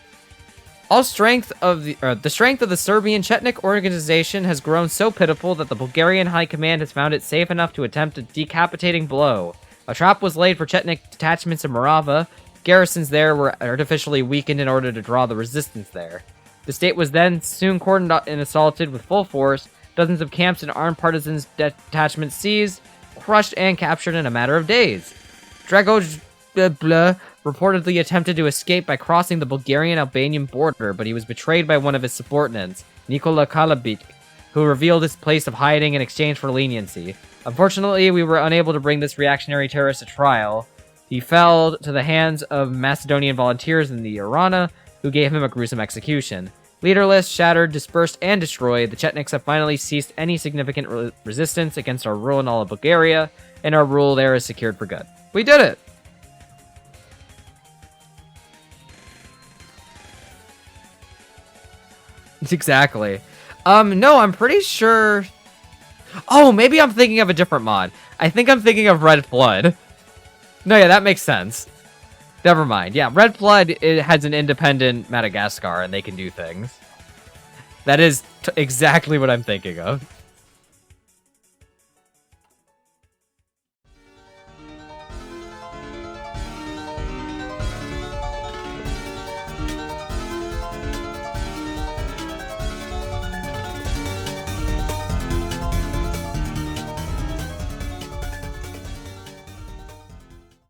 The strength of the Serbian Chetnik organization has grown so pitiful that the Bulgarian High Command has found it safe enough to attempt a decapitating blow. A trap was laid for Chetnik detachments in Morava. Garrisons there were artificially weakened in order to draw the resistance there. The state was then soon cordoned and assaulted with full force, dozens of camps and armed partisans detachments seized, crushed and captured in a matter of days. reportedly attempted to escape by crossing the Bulgarian-Albanian border, but he was betrayed by one of his subordinates, Nicolas Zekov, who revealed his place of hiding in exchange for leniency. Unfortunately, we were unable to bring this reactionary terrorist to trial. He fell to the hands of Macedonian volunteers in the Arana, who gave him a gruesome execution. Leaderless, shattered, dispersed, and destroyed, the Chetniks have finally ceased any significant resistance against our rule in all of Bulgaria, and our rule there is secured for good. We did it! Exactly. No, I'm pretty sure... Oh, maybe I'm thinking of a different mod. I think I'm thinking of Red Flood. No, yeah, that makes sense. Never mind. Yeah, Red Flood, it has an independent Madagascar, and they can do things. That is exactly what I'm thinking of.